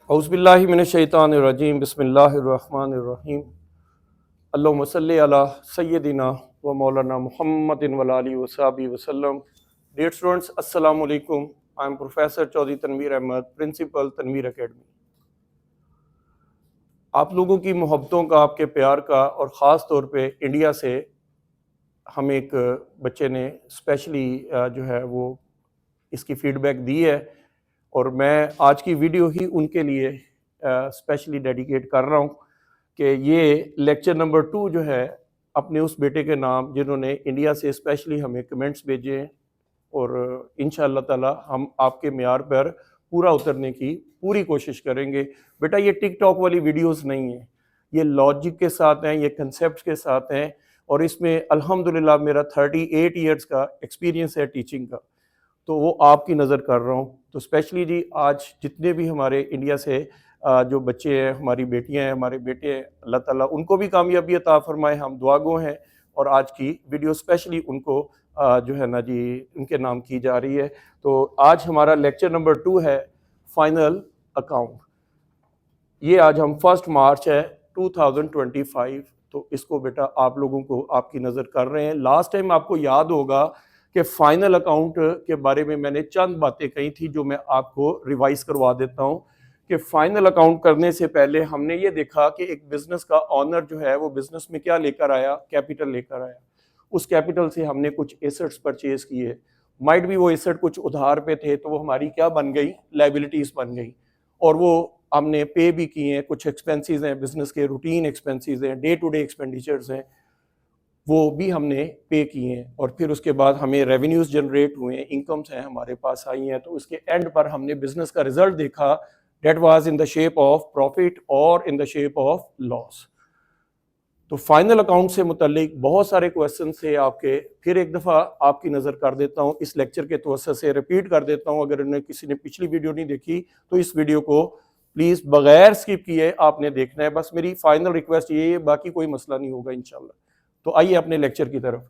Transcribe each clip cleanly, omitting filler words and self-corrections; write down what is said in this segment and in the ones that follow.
औज़ुबिल्लाहि मिनश्शैतानिर्रजीम बिस्मिल्लाहिर्रहमानिर्रहीम अल्लाहुम्मा सल्लि अला सय्यदिना व मौलाना मुहम्मदिन व आलिहि व सहबिहि वसल्लम। डियर स्टूडेंट्स, अस्सलाम वालेकुम। I am professor Chaudhary Tanveer Ahmed, principal Tanveer academy. आप लोगों की मोहब्बतों का, आपके प्यार का और ख़ास तौर पे इंडिया से हमें एक बच्चे ने स्पेशली जो है वो इसकी फ़ीडबैक दी है और मैं आज की वीडियो ही उनके लिए स्पेशली डेडिकेट कर रहा हूँ कि ये लेक्चर नंबर 2 जो है अपने उस बेटे के नाम जिन्होंने इंडिया से स्पेशली हमें कमेंट्स भेजे हैं और इंशाअल्लाह ताला हम आपके मेयार पर पूरा उतरने की पूरी कोशिश करेंगे। बेटा ये टिकटॉक वाली वीडियोस नहीं है, ये लॉजिक के साथ हैं, ये कंसेप्ट के साथ हैं और इसमें अल्हम्दुलिल्लाह मेरा 38 ईयर्स का एक्सपीरियंस है टीचिंग का, तो वो आपकी नज़र कर रहा हूँ। तो स्पेशली जी आज जितने भी हमारे इंडिया से जो बच्चे हैं, हमारी बेटियां हैं, हमारे बेटे हैं, अल्लाह ताला उनको भी कामयाबी अता फरमाए, हम दुआगो हैं। और आज की वीडियो स्पेशली उनको जो है ना जी उनके नाम की जा रही है। तो आज हमारा लेक्चर नंबर 2 है फाइनल अकाउंट। ये आज हम 1 मार्च है 2025, तो इसको बेटा आप लोगों को आपकी नज़र कर रहे हैं। लास्ट टाइम आपको याद होगा कि फाइनल अकाउंट के बारे में मैंने चंद बातें कही थी जो मैं आपको रिवाइज करवा देता हूँ कि फाइनल अकाउंट करने से पहले हमने ये देखा कि एक बिजनेस का ऑनर जो है वो बिजनेस में क्या लेकर आया, कैपिटल लेकर आया। उस कैपिटल से हमने कुछ एसेट्स परचेज किए, माइट भी वो एसेट कुछ उधार पे थे तो वो हमारी क्या बन गई, लाइबिलिटीज बन गई। और वो हमने पे भी किए हैं, कुछ एक्सपेंसेस हैं, बिजनेस के रूटीन एक्सपेंसेस हैं, डे टू डे एक्सपेंडिचर्स हैं, वो भी हमने पे किए हैं। और फिर उसके बाद हमें रेवेन्यूज जनरेट हुए हैं, इनकम्स हैं हमारे पास आई हैं। तो उसके एंड पर हमने बिजनेस का रिजल्ट देखा, that was in the shape of profit और in the shape of loss. तो फाइनल अकाउंट से मुतल्लिक बहुत सारे क्वेश्चन थे आपके, फिर एक दफ़ा आपकी नज़र कर देता हूँ, इस लेक्चर के तवज्जो से रिपीट कर देता हूँ। अगर उन्हें किसी ने पिछली वीडियो नहीं देखी तो इस वीडियो को प्लीज़ बगैर स्किप किए आपने देखना है। बस मेरी फाइनल रिक्वेस्ट ये है, बाकी कोई मसला नहीं होगा इंशाल्लाह। तो आइए अपने लेक्चर की तरफ।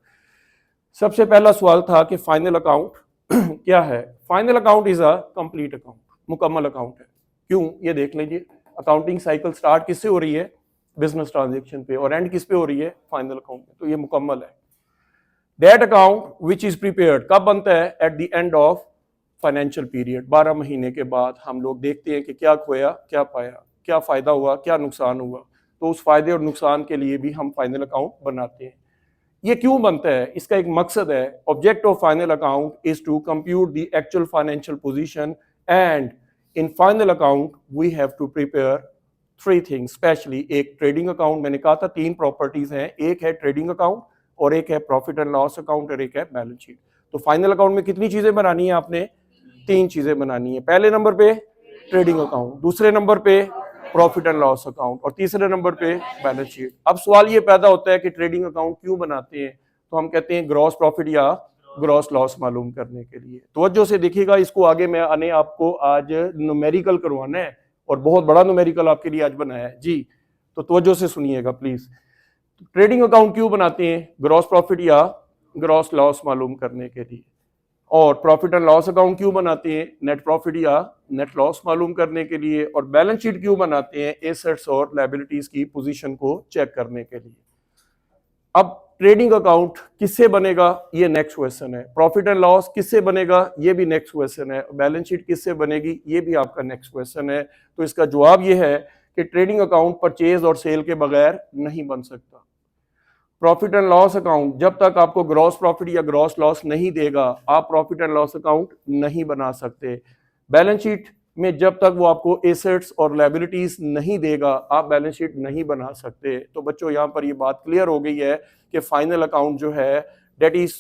सबसे पहला सवाल था कि फाइनल अकाउंट क्या है। Final account is a complete account, मुकम्मल अकाउंट है। क्यों, ये देख लीजिए, अकाउंटिंग साइकिल स्टार्ट किससे हो रही है, बिजनेस ट्रांजेक्शन पे, और एंड किस पे हो रही है, फाइनल अकाउंट पे। तो ये मुकम्मल है। That account which is prepared कब बनता है, at the end of financial period. 12 महीने के बाद हम लोग देखते हैं कि क्या खोया, क्या पाया, क्या फायदा हुआ, क्या नुकसान हुआ। तो उस फायदे और नुकसान के लिए भी हम फाइनल अकाउंट बनाते हैं। ये क्यों बनता है, इसका एक मकसद है। Object of final account is to compute the actual financial position and in final account we have to prepare 3 things. Specially एक ट्रेडिंग अकाउंट, मैंने कहा था 3 प्रॉपर्टीज हैं, एक है ट्रेडिंग अकाउंट और एक है प्रॉफिट एंड लॉस अकाउंट और एक है बैलेंस शीट। तो फाइनल अकाउंट में कितनी चीजें बनानी है आपने, 3 चीजें बनानी है। पहले नंबर पे ट्रेडिंग अकाउंट, दूसरे नंबर पे प्रॉफिट एंड लॉस अकाउंट और तीसरे नंबर पे बैलेंस शीट। अब सवाल ये पैदा होता है कि ट्रेडिंग अकाउंट क्यों बनाते हैं, तो हम कहते हैं ग्रॉस प्रॉफिट या ग्रॉस लॉस मालूम करने के लिए। तवज्जो से देखिएगा, इसको आगे मैंने आपको आज न्यूमेरिकल करवाना है और बहुत बड़ा न्यूमेरिकल आपके लिए आज बनाया है जी। तो तवज्जो से सुनिएगा प्लीज। ट्रेडिंग अकाउंट क्यों बनाते हैं, ग्रॉस प्रॉफिट या ग्रॉस लॉस मालूम करने के लिए। और प्रॉफिट एंड लॉस अकाउंट क्यों बनाते हैं, नेट प्रॉफिट या नेट लॉस मालूम करने के लिए। और बैलेंस शीट क्यों बनाते हैं, एसेट्स और लायबिलिटीज की पोजीशन को चेक करने के लिए। अब ट्रेडिंग अकाउंट किससे बनेगा, ये नेक्स्ट क्वेश्चन है। प्रॉफिट एंड लॉस किससे बनेगा, ये भी नेक्स्ट क्वेश्चन है। बैलेंस शीट किससे बनेगी, ये भी आपका नेक्स्ट क्वेश्चन है। तो इसका जवाब ये है कि ट्रेडिंग अकाउंट परचेज और सेल के बगैर नहीं बन सकता। प्रॉफिट एंड लॉस अकाउंट जब तक आपको ग्रॉस प्रॉफिट या ग्रॉस लॉस नहीं देगा, आप प्रॉफिट एंड लॉस अकाउंट नहीं बना सकते। बैलेंस शीट में जब तक वो आपको एसेट्स और लायबिलिटीज नहीं देगा, आप बैलेंस शीट नहीं बना सकते। तो बच्चों यहाँ पर ये बात क्लियर हो गई है कि फाइनल अकाउंट जो है that is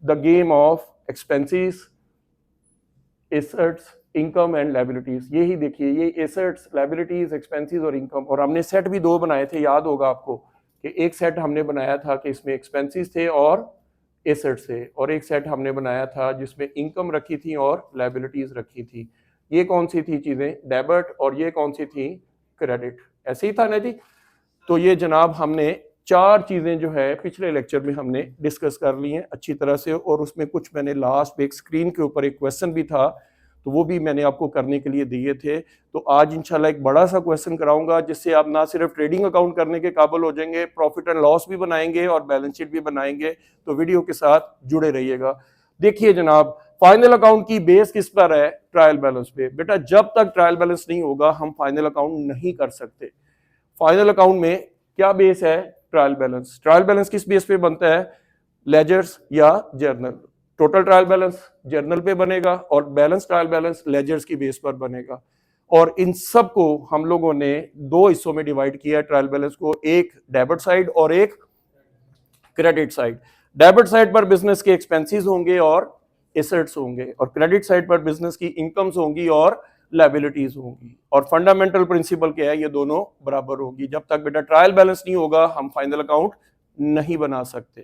the game of expenses, assets, income and liabilities. यही देखिए, ये एसेट्स, लायबिलिटीज, एक्सपेंसेस और इनकम। और हमने सेट भी 2 बनाए थे, याद होगा आपको कि एक सेट हमने बनाया था कि इसमें एक्सपेंसेस थे और एसेट्स थे, और एक सेट हमने बनाया था जिसमें इनकम रखी थी और लायबिलिटीज रखी थी। ये कौन सी थी चीजें, डेबिट, और ये कौन सी थी, क्रेडिट। ऐसे ही था ना जी। तो ये जनाब हमने 4 चीजें जो है पिछले लेक्चर में हमने डिस्कस कर ली हैं अच्छी तरह से, और उसमें कुछ मैंने लास्ट पे एक स्क्रीन के ऊपर एक क्वेश्चन भी था, तो वो भी मैंने आपको करने के लिए दिए थे। तो आज इंशाल्लाह एक बड़ा सा क्वेश्चन कराऊंगा जिससे आप ना सिर्फ ट्रेडिंग अकाउंट करने के काबिल हो जाएंगे, प्रॉफिट एंड लॉस भी बनाएंगे और बैलेंस शीट भी बनाएंगे। तो वीडियो के साथ जुड़े रहिएगा। देखिए जनाब, फाइनल अकाउंट की बेस किस पर है? ट्रायल बैलेंस पे। बेटा जब तक ट्रायल बैलेंस नहीं होगा हम फाइनल अकाउंट नहीं कर सकते। फाइनल अकाउंट में क्या बेस है? Trial balance. ट्रायल बैलेंस किस बेस पे बनता है? लेजर्स या journal. Total trial balance journal पे बनेगा और बैलेंस ट्रायल बैलेंस लेजर्स की बेस पर बनेगा। और इन सब को हम लोगों ने दो हिस्सों में डिवाइड किया है ट्रायल बैलेंस को, एक डेबिट साइड और एक क्रेडिट साइड। डेबिट साइड पर बिजनेस के एक्सपेंसेस होंगे और एसेट्स होंगे, और क्रेडिट साइड पर बिजनेस की इनकम्स होंगी और लायबिलिटीज होंगी। और फंडामेंटल प्रिंसिपल क्या है? ये दोनों बराबर होगी। जब तक बेटा ट्रायल बैलेंस नहीं होगा हम फाइनल अकाउंट नहीं बना सकते।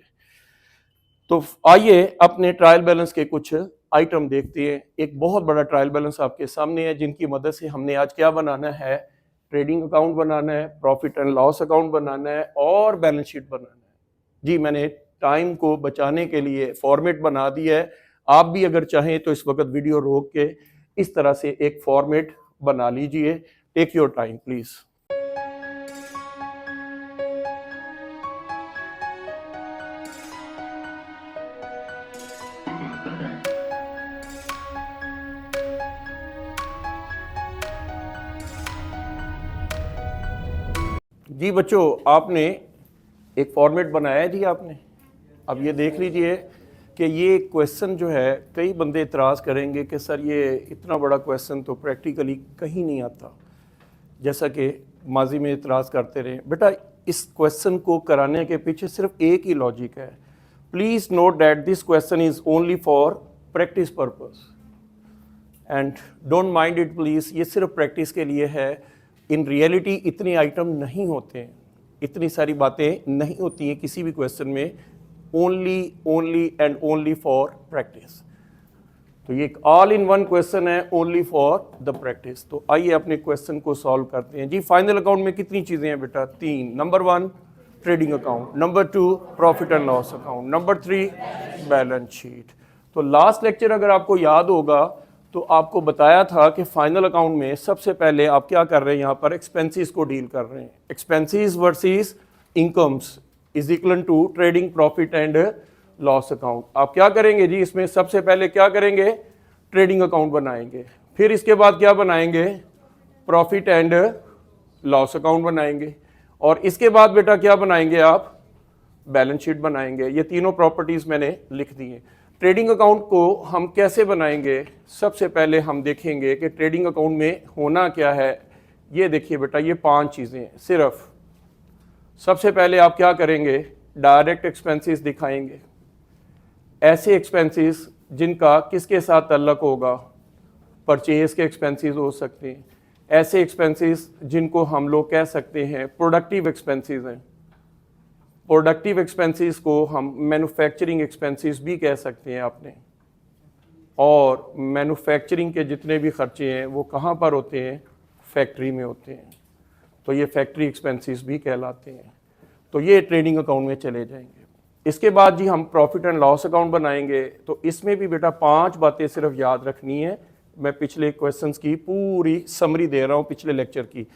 तो आइए अपने ट्रायल बैलेंस के कुछ आइटम देखते हैं। एक बहुत बड़ा ट्रायल बैलेंस आपके सामने है जिनकी मदद से हमने आज क्या बनाना है? ट्रेडिंग अकाउंट बनाना है, प्रॉफिट एंड लॉस अकाउंट बनाना है और बैलेंस शीट बनाना है। जी मैंने टाइम को बचाने के लिए फॉर्मेट बना दिया है। आप भी अगर चाहें तो इस वक्त वीडियो रोक के इस तरह से एक फॉर्मेट बना लीजिए। Take your time please. जी बच्चों, आपने एक फॉर्मेट बनाया है जी आपने। अब ये देख लीजिए कि ये क्वेश्चन जो है, कई बंदे इतराज़ करेंगे कि सर ये इतना बड़ा क्वेश्चन तो प्रैक्टिकली कहीं नहीं आता, जैसा कि माजी में इतराज़ करते रहे। बेटा इस क्वेश्चन को कराने के पीछे सिर्फ एक ही लॉजिक है। Please note that this question is only for practice purpose and don't mind it please. ये सिर्फ प्रैक्टिस के लिए है। इन रियलिटी इतने आइटम नहीं होते हैं, इतनी सारी बातें नहीं होती हैं किसी भी क्वेश्चन में। Only and only for practice. तो ये एक ऑल इन वन क्वेश्चन है, ओनली फॉर द प्रैक्टिस। तो आइए अपने क्वेश्चन को सॉल्व करते हैं। जी फाइनल अकाउंट में कितनी चीज़ें हैं बेटा? 3। Number 1 trading account, number 2 profit and loss account, number 3 balance sheet. तो लास्ट लेक्चर अगर आपको याद होगा तो आपको बताया था कि फाइनल अकाउंट में सबसे पहले आप क्या कर रहे हैं? यहाँ पर एक्सपेंसेस को डील कर रहे हैं। Expenses versus incomes is equal to trading profit and loss account. आप क्या करेंगे जी? इसमें सबसे पहले क्या करेंगे? ट्रेडिंग अकाउंट बनाएंगे। फिर इसके बाद क्या बनाएंगे? प्रॉफिट एंड लॉस अकाउंट बनाएंगे। और इसके बाद बेटा क्या बनाएंगे आप? बैलेंस शीट बनाएंगे। ये तीनों प्रॉपर्टीज मैंने लिख दी हैं। ट्रेडिंग अकाउंट को हम कैसे बनाएंगे? सबसे पहले हम देखेंगे कि ट्रेडिंग अकाउंट में होना क्या है। ये देखिए बेटा, ये 5 चीज़ें हैं सिर्फ। सबसे पहले आप क्या करेंगे? डायरेक्ट एक्सपेंसेस दिखाएंगे, ऐसे एक्सपेंसेस जिनका किसके साथ तल्लक होगा? परचेज के एक्सपेंसेस हो सकते हैं। ऐसे एक्सपेंसेस जिनको हम लोग कह सकते हैं प्रोडक्टिव एक्सपेंसेस हैं। प्रोडक्टिव एक्सपेंसेस को हम मैन्युफैक्चरिंग एक्सपेंसेस भी कह सकते हैं आपने। और मैन्युफैक्चरिंग के जितने भी खर्चे हैं वो कहाँ पर होते हैं? फैक्ट्री में होते हैं। तो ये फैक्ट्री एक्सपेंसेस भी कहलाते हैं। तो ये ट्रेडिंग अकाउंट में चले जाएंगे। इसके बाद जी हम प्रॉफिट एंड लॉस अकाउंट बनाएंगे। तो इसमें भी बेटा 5 बातें सिर्फ याद रखनी है। मैं पिछले क्वेश्चंस की पूरी समरी दे रहा हूँ पिछले लेक्चर की।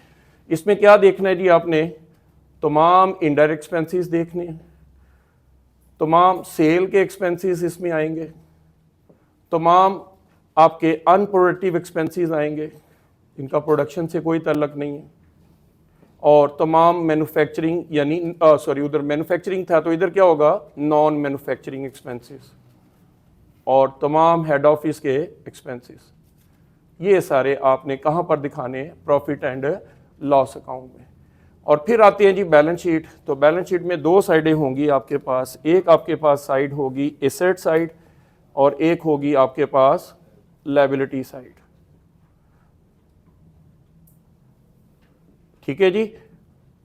इसमें क्या देखना है जी आपने? तमाम इनडायरेक्ट एक्सपेंसेस देखने हैं, तमाम सेल के एक्सपेंसेस इसमें आएंगे, तमाम आपके अनप्रोडक्टिव एक्सपेंसेस आएंगे, इनका प्रोडक्शन से कोई ताल्लुक नहीं है, और तमाम मैन्युफैक्चरिंग यानी उधर मैन्युफैक्चरिंग था तो इधर क्या होगा? नॉन मैन्युफैक्चरिंग एक्सपेंसेस, और तमाम हेड ऑफिस के एक्सपेंसेस। ये सारे आपने कहाँ पर दिखाने? प्रॉफिट एंड लॉस अकाउंट में। और फिर आती है जी बैलेंस शीट। तो बैलेंस शीट में 2 साइडें होंगी आपके पास। एक आपके पास साइड होगी एसेट साइड और एक होगी आपके पास लायबिलिटी साइड। ठीक है जी।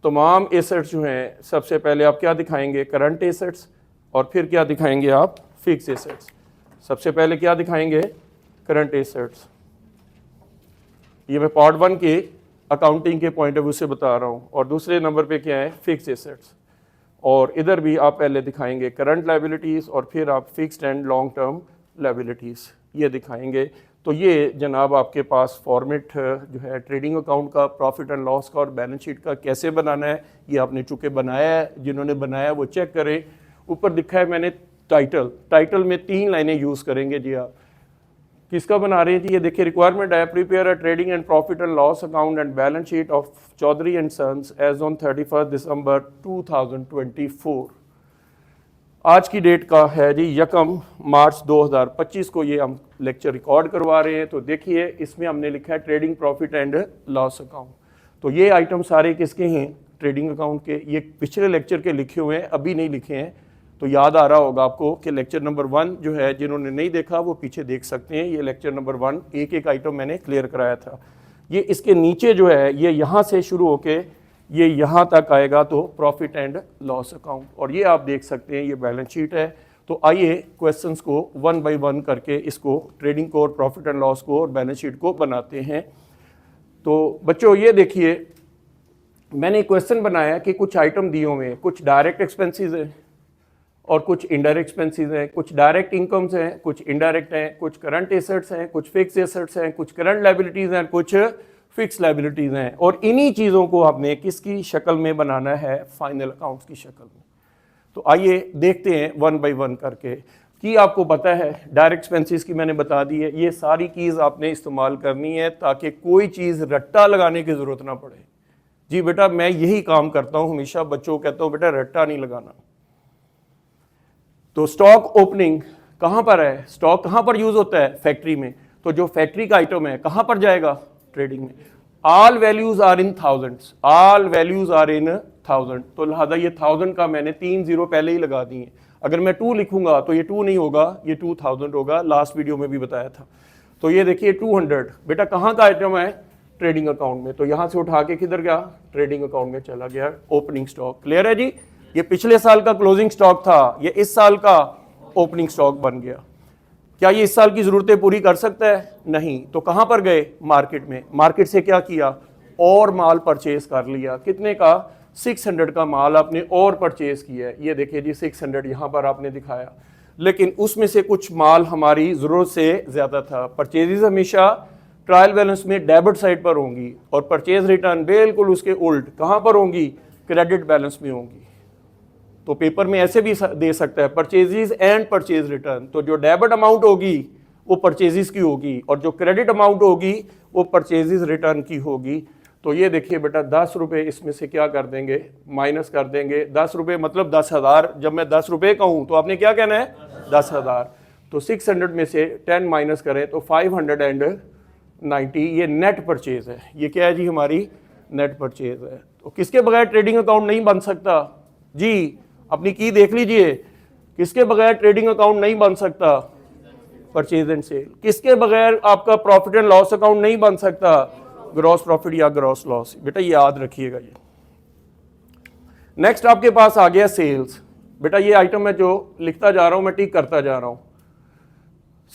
तमाम एसेट्स जो हैं सबसे पहले आप क्या दिखाएंगे? करंट एसेट्स, और फिर क्या दिखाएंगे आप? Fix assets. सबसे पहले क्या दिखाएंगे? Current assets. ये मैं पार्ट 1 के अकाउंटिंग के पॉइंट ऑफ व्यू से बता रहा हूँ। और दूसरे नंबर पे क्या है? Fix assets. और इधर भी आप पहले दिखाएंगे करंट लायबिलिटीज़ और फिर आप fixed and long term liabilities ये दिखाएंगे। तो ये जनाब आपके पास फॉर्मेट जो है ट्रेडिंग अकाउंट का, प्रॉफिट एंड लॉस का और बैलेंस शीट का कैसे बनाना है, ये आपने चूँकि बनाया है, जिन्होंने बनाया वो चेक करें। ऊपर दिखा है मैंने टाइटल में 3 लाइनें यूज़ करेंगे जी। आप किसका बना रहे हैं जी? ये देखिए, रिक्वायरमेंट है prepare a trading and profit and loss account and balance sheet of Chaudhary and sons as on 31 December 2024। आज की डेट का है जी 1 मार्च 2025 को ये हम लेक्चर रिकॉर्ड करवा रहे हैं। तो देखिए, इसमें हमने लिखा है trading profit and loss account. तो ये आइटम सारे किसके हैं? ट्रेडिंग अकाउंट के। ये पिछले लेक्चर के लिखे हुए हैं, अभी नहीं लिखे हैं। तो याद आ रहा होगा आपको कि लेक्चर नंबर 1 जो है, जिन्होंने नहीं देखा वो पीछे देख सकते हैं। ये लेक्चर नंबर 1 एक आइटम मैंने क्लियर कराया था। ये इसके नीचे जो है, ये यहाँ से शुरू होके ये यहाँ तक आएगा, तो प्रॉफिट एंड लॉस अकाउंट। और ये आप देख सकते हैं, ये बैलेंस शीट है। तो आइए क्वेश्चंस को 1 बाय 1 करके इसको ट्रेडिंग को और प्रॉफिट एंड लॉस को और बैलेंस शीट को बनाते हैं। तो बच्चों ये देखिए, मैंने क्वेश्चन बनाया कि कुछ आइटम दिए हुए हैं, कुछ डायरेक्ट एक्सपेंसेस हैं और कुछ इनडायरेक्ट एक्सपेंसेस हैं, कुछ डायरेक्ट इनकम्स हैं, कुछ इनडायरेक्ट हैं, कुछ करंट एसेट्स हैं, कुछ फिक्स एसेट्स हैं, कुछ करंट लायबिलिटीज़ हैं, कुछ फिक्स लायबिलिटीज़ हैं। और इन्हीं चीज़ों को आपने किसकी शक्ल में बनाना है? फाइनल अकाउंट्स की शक्ल में। तो आइए देखते हैं 1 बाय 1 करके। कि आपको पता है डायरेक्ट एक्सपेंसेस की मैंने बता दी है। ये सारी कीज़ आपने इस्तेमाल करनी है ताकि कोई चीज़ रट्टा लगाने की ज़रूरत ना पड़े। जी बेटा, मैं यही काम करता हूँ हमेशा, बच्चों को कहता हूँ बेटा रट्टा नहीं लगाना। तो स्टॉक ओपनिंग कहाँ पर है? स्टॉक कहाँ पर यूज़ होता है? फैक्ट्री में। तो जो फैक्ट्री का आइटम है कहाँ पर जाएगा? ट्रेडिंग में। All values are in thousands, all values are in 1000। तो लिहाजा ये 1000 का मैंने 3 0 पहले ही लगा दिए। अगर मैं 2 लिखूंगा तो ये 2 नहीं होगा, ये 2000 होगा। लास्ट वीडियो में भी बताया था। तो ये देखिए 200 बेटा कहाँ का आइटम है? ट्रेडिंग अकाउंट में। तो यहाँ से उठा के किधर गया? ट्रेडिंग अकाउंट में चला गया। Opening stock. क्लियर है जी? ये पिछले साल का क्लोजिंग स्टॉक था, ये इस साल का ओपनिंग स्टॉक बन गया। क्या ये इस साल की ज़रूरतें पूरी कर सकता है? नहीं। तो कहाँ पर गए? मार्केट में। मार्केट से क्या किया? और माल परचेज कर लिया। कितने का? 600 का माल आपने और परचेज किया है। ये देखिए जी 600 यहाँ पर आपने दिखाया। लेकिन उसमें से कुछ माल हमारी ज़रूरत से ज़्यादा था। परचेजेज हमेशा ट्रायल बैलेंस में डेबिट साइड पर होंगी और परचेज रिटर्न बिल्कुल उसके उल्ट कहाँ पर होंगी? क्रेडिट बैलेंस में होंगी। तो पेपर में ऐसे भी दे सकता है परचेजेस एंड परचेज रिटर्न। तो जो डेबिट अमाउंट होगी वो परचेजेस की होगी और जो क्रेडिट अमाउंट होगी वो परचेजेस रिटर्न की होगी। तो ये देखिए बेटा 10 रुपये इसमें से क्या कर देंगे? माइनस कर देंगे। 10 रुपये मतलब 10,000। जब मैं 10 रुपये कहूँ तो आपने क्या कहना है? 10,000। तो 600 में से 10 माइनस करें तो 590। ये नेट परचेज है। ये क्या है जी? हमारी नेट परचेज है। तो किसके बगैर ट्रेडिंग अकाउंट नहीं बन सकता जी? अपनी की देख लीजिए, किसके बगैर ट्रेडिंग अकाउंट नहीं बन सकता? Purchase and sale. किसके बगैर आपका प्रॉफिट एंड लॉस अकाउंट नहीं बन सकता? ग्रॉस प्रॉफिट या ग्रॉस लॉस। बेटा याद रखिएगा ये। नेक्स्ट आपके पास आ गया सेल्स। बेटा ये आइटम मैं जो लिखता जा रहा हूं मैं टिक करता जा रहा हूं।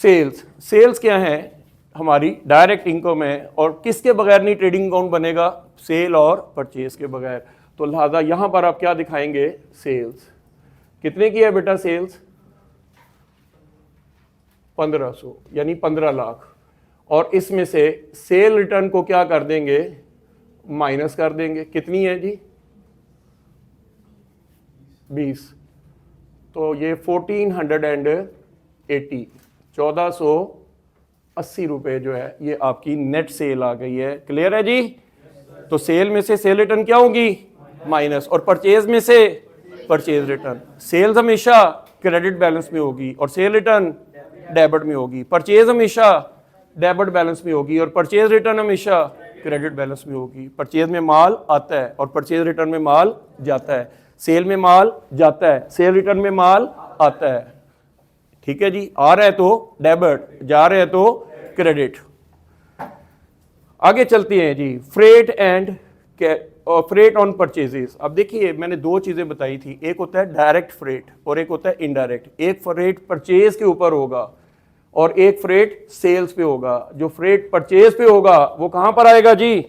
सेल्स। सेल्स क्या है? हमारी डायरेक्ट इनकम है। और किसके बगैर नहीं ट्रेडिंग अकाउंट बनेगा? सेल और परचेज के बगैर। तो लिहाजा यहां पर आप क्या दिखाएंगे? सेल्स। कितने की है बेटा सेल्स? 1500 यानी 15 लाख। और इसमें से सेल रिटर्न को क्या कर देंगे? माइनस कर देंगे। कितनी है जी? 20। तो ये 1480 1480 रुपए जो है ये आपकी नेट सेल आ गई है। क्लियर है जी? तो सेल में से सेल रिटर्न क्या होगी? माइनस। और परचेज में से परचेज रिटर्न। सेल्स हमेशा क्रेडिट बैलेंस में होगी और सेल रिटर्न डेबिट में होगी। परचेज हमेशा डेबिट बैलेंस में होगी और परचेज रिटर्न हमेशा क्रेडिट बैलेंस में होगी। परचेज में माल आता है और परचेज रिटर्न में माल जाता है। सेल में माल जाता है, सेल रिटर्न में माल आता है। ठीक है जी? आ रहा है तो डेबिट, जा रहे हैं तो क्रेडिट। आगे चलते हैं जी। Freight and freight on purchases. अब देखिए मैंने 2 चीजें बताई थी, एक होता है डायरेक्ट फ्रेट और एक होता है इनडायरेक्ट। एक फ्रेट परचेज के ऊपर होगा और एक फ्रेट सेल्स पे होगा। जो फ्रेट परचेज पे होगा वो कहां पर आएगा जी?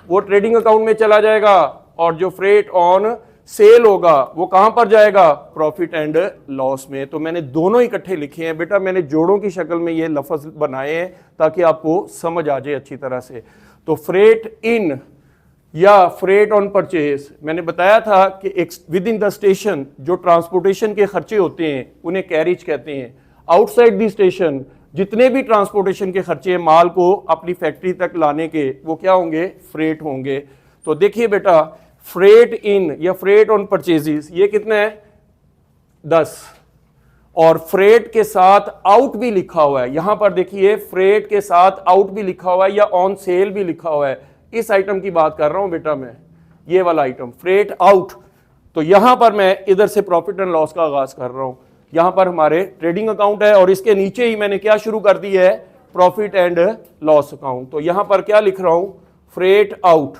वो ट्रेडिंग अकाउंट में चला जाएगा। और जो फ्रेट ऑन सेल होगा वो कहां पर जाएगा, प्रॉफिट एंड लॉस में। तो मैंने दोनों इकट्ठे लिखे हैं बेटा, मैंने जोड़ों की शक्ल में ये लफ्ज बनाए हैं ताकि आपको समझ आ जाए अच्छी तरह से। तो फ्रेट इन या फ्रेट ऑन परचेज, मैंने बताया था कि विद इन द स्टेशन जो ट्रांसपोर्टेशन के खर्चे होते हैं उन्हें कैरिज कहते हैं। आउटसाइड द स्टेशन जितने भी ट्रांसपोर्टेशन के खर्चे माल को अपनी फैक्ट्री तक लाने के, वो क्या होंगे, फ्रेट होंगे। तो देखिए बेटा, फ्रेट इन या फ्रेट ऑन परचेजेस ये कितना है, 10, और फ्रेट के साथ आउट भी लिखा हुआ है। यहां पर देखिए फ्रेट के साथ आउट भी लिखा हुआ है या ऑन सेल भी लिखा हुआ है। इस आइटम की बात कर रहा हूं बेटा मैं, ये वाला आइटम फ्रेट आउट। तो यहां पर मैं इधर से प्रॉफिट एंड लॉस का आगाज कर रहा हूं। यहां पर हमारे ट्रेडिंग अकाउंट है और इसके नीचे ही मैंने क्या शुरू कर दी है, प्रॉफिट एंड लॉस अकाउंट। तो यहां पर क्या लिख रहा हूं, फ्रेट आउट,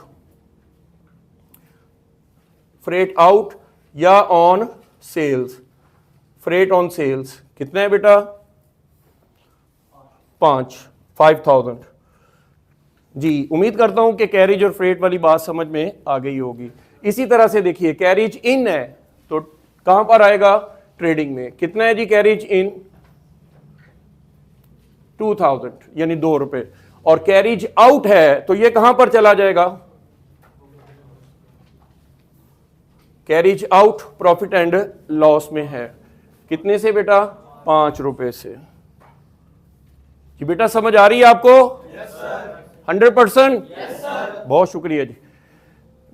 फ्रेट आउट या on sales. Freight on sales कितने है बेटा, 5,000 जी। उम्मीद करता हूं कि कैरिज और फ्रेट वाली बात समझ में आ गई होगी। इसी तरह से देखिए कैरिज इन है तो कहां पर आएगा, ट्रेडिंग में। कितना है जी कैरिज इन, 2,000 यानी 2 रुपए। और कैरिज आउट है तो ये कहां पर चला जाएगा, carriage out profit and loss में है। कितने से बेटा, 5 रुपए से। जी बेटा समझ आ रही है आपको, 100%, बहुत शुक्रिया जी।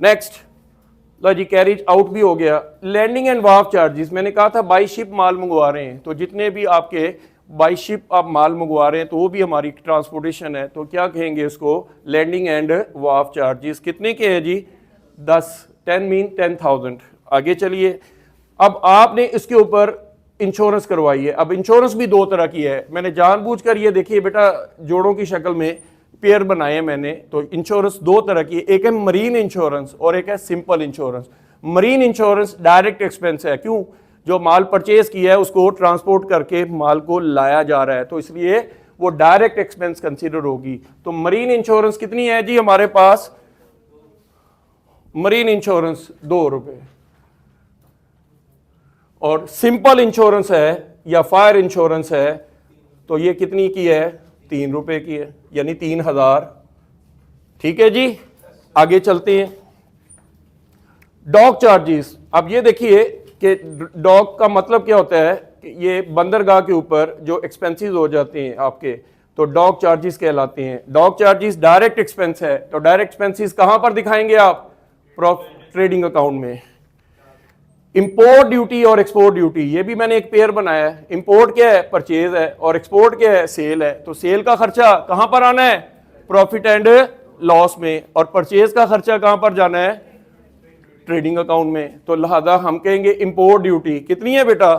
नेक्स्ट लो जी, कैरिज आउट भी हो गया। लैंडिंग एंड वार्फ चार्जेस, मैंने कहा था बाई शिप माल मंगवा रहे हैं तो जितने भी आपके बाई शिप आप माल मंगवा रहे हैं तो वो भी हमारी ट्रांसपोर्टेशन है। तो क्या कहेंगे उसको, लैंडिंग एंड वार्फ चार्जेस। कितने के हैं जी, 10 मीन 10,000। आगे चलिए, अब आपने इसके ऊपर इंश्योरेंस करवाई है। अब इंश्योरेंस भी 2 तरह की है, मैंने जानबूझकर ये देखिए बेटा जोड़ों की शक्ल में पेयर बनाए हैं मैंने। तो इंश्योरेंस 2 तरह की है, एक है मरीन इंश्योरेंस और एक है simple insurance. Marine insurance direct expense है, क्यों, जो माल परचेज किया है उसको ट्रांसपोर्ट करके माल को लाया जा रहा है तो इसलिए वो डायरेक्ट एक्सपेंस कंसीडर होगी। तो मरीन इंश्योरेंस कितनी है जी हमारे पास, मरीन इंश्योरेंस 2 रुपए। और सिंपल इंश्योरेंस है या फायर इंश्योरेंस है तो ये कितनी की है, 3 रुपए की है, यानी 3,000। ठीक है जी, आगे चलते हैं। डॉक चार्जेस, अब ये देखिए कि डॉक का मतलब क्या होता है कि ये बंदरगाह के ऊपर जो एक्सपेंसेस हो जाते हैं आपके, तो डॉक चार्जेस कहलाते हैं। डॉक चार्जेस डायरेक्ट एक्सपेंस है तो डायरेक्ट एक्सपेंसेस कहां पर दिखाएंगे आप, ट्रेडिंग अकाउंट में। इंपोर्ट ड्यूटी और एक्सपोर्ट ड्यूटी, ये भी मैंने एक पेयर बनाया है। इंपोर्ट क्या है, परचेज है, और एक्सपोर्ट क्या है, सेल है। तो सेल का खर्चा कहां पर आना है, प्रॉफिट एंड लॉस में, और परचेज का खर्चा कहां पर जाना है, ट्रेडिंग अकाउंट में। तो लिहाजा हम कहेंगे इंपोर्ट ड्यूटी कितनी है बेटा,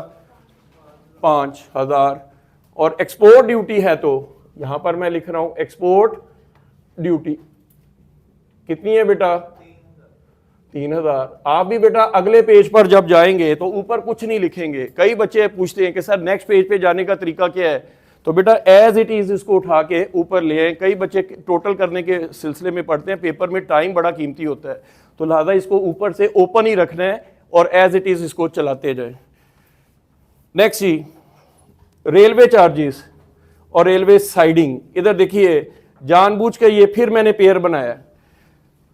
5,000। और एक्सपोर्ट ड्यूटी है तो यहां पर मैं लिख रहा हूं एक्सपोर्ट ड्यूटी कितनी है बेटा, 3,000। आप भी बेटा अगले पेज पर जब जाएंगे तो ऊपर कुछ नहीं लिखेंगे। कई बच्चे पूछते हैं कि सर नेक्स्ट पेज पे जाने का तरीका क्या है, तो बेटा एज इट इज इसको उठा के ऊपर ले आए। कई बच्चे टोटल करने के सिलसिले में पढ़ते हैं, पेपर में टाइम बड़ा कीमती होता है, तो लिहाजा इसको ऊपर से ओपन ही रखना है और एज इट इज इसको चलाते जाए। नेक्स्ट जी, रेलवे चार्जेस और रेलवे साइडिंग। इधर देखिए जानबूझ के ये फिर मैंने पेयर बनाया,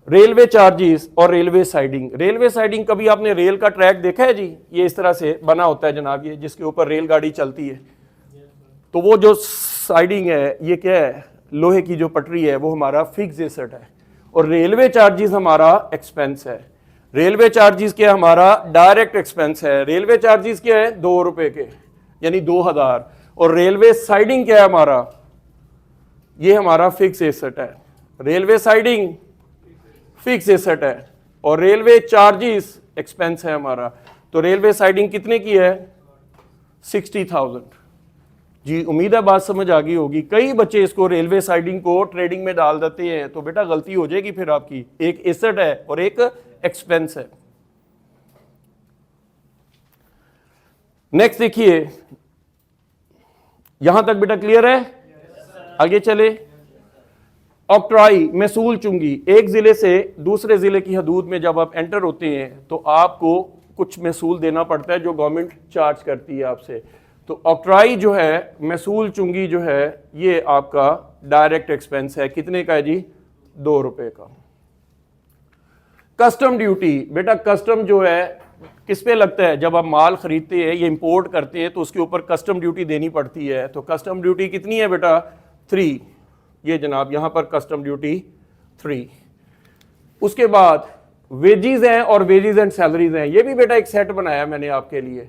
रेलवे चार्जेस और रेलवे साइडिंग। रेलवे साइडिंग, कभी आपने रेल का ट्रैक देखा है जी, ये इस तरह से बना होता है जनाब, ये जिसके ऊपर रेलगाड़ी चलती है। तो वो जो साइडिंग है ये क्या है, लोहे की जो पटरी है वो हमारा फिक्स एसेट है, और रेलवे चार्जेस हमारा एक्सपेंस है। रेलवे चार्जेस क्या हमारा डायरेक्ट एक्सपेंस है। रेलवे चार्जेस क्या है, 2 रुपए के यानी 2,000। और रेलवे साइडिंग क्या है हमारा, ये हमारा फिक्स एसेट है। रेलवे साइडिंग फिक्स एसेट है और रेलवे चार्जेस एक्सपेंस है हमारा। तो रेलवे साइडिंग कितने की है, 60,000। जी उम्मीद है बात समझ आ गई होगी। कई बच्चे इसको रेलवे साइडिंग को ट्रेडिंग में डाल देते हैं तो बेटा गलती हो जाएगी फिर आपकी, एक एसेट है और एक एक्सपेंस है। नेक्स्ट देखिए, यहां तक बेटा क्लियर है, आगे चले। ऑक्ट्राई महसूल चुंगी, एक ज़िले से दूसरे ज़िले की हदूद में जब आप एंटर होते हैं तो आपको कुछ महसूल देना पड़ता है जो गवर्नमेंट चार्ज करती है आपसे। तो ऑक्ट्राई जो है, महसूल चुंगी जो है, ये आपका डायरेक्ट एक्सपेंस है। कितने का है जी? 2 रुपए का। कस्टम ड्यूटी, बेटा कस्टम जो है किस पे लगता है? जब आप माल खरीदते हैं, ये इंपोर्ट करते हैं तो उसके ऊपर कस्टम ड्यूटी देनी पड़ती है। तो कस्टम ड्यूटी कितनी है बेटा? 3। ये जनाब यहां पर कस्टम ड्यूटी 3। उसके बाद वेजीज हैं और वेजीज एंड सैलरीज हैं। ये भी बेटा एक सेट बनाया मैंने आपके लिए।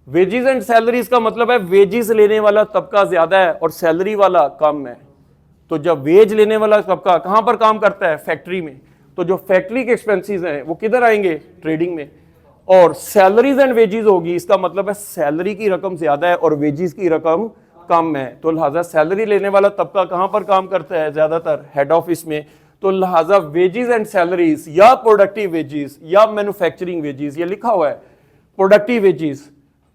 वेजीज एंड सैलरीज का मतलब है वेजीज लेने वाला तबका ज्यादा है और सैलरी वाला कम है। तो जब वेज लेने वाला तबका कहां पर काम करता है? फैक्ट्री में। तो जो फैक्ट्री के एक्सपेंसेस हैं वो किधर आएंगे? ट्रेडिंग में। और सैलरीज एंड वेजीज होगी, इसका मतलब है सैलरी की रकम ज्यादा है और वेजीज की रकम कम है। तो लिहाजा सैलरी लेने वाला तबका कहां पर काम करता है? ज्यादातर हेड ऑफिस में। तो लिहाजा वेजीज एंड सैलरीज या प्रोडक्टिव वेजीज या मैन्युफैक्चरिंग वेजीज, ये लिखा हुआ है productive veggies,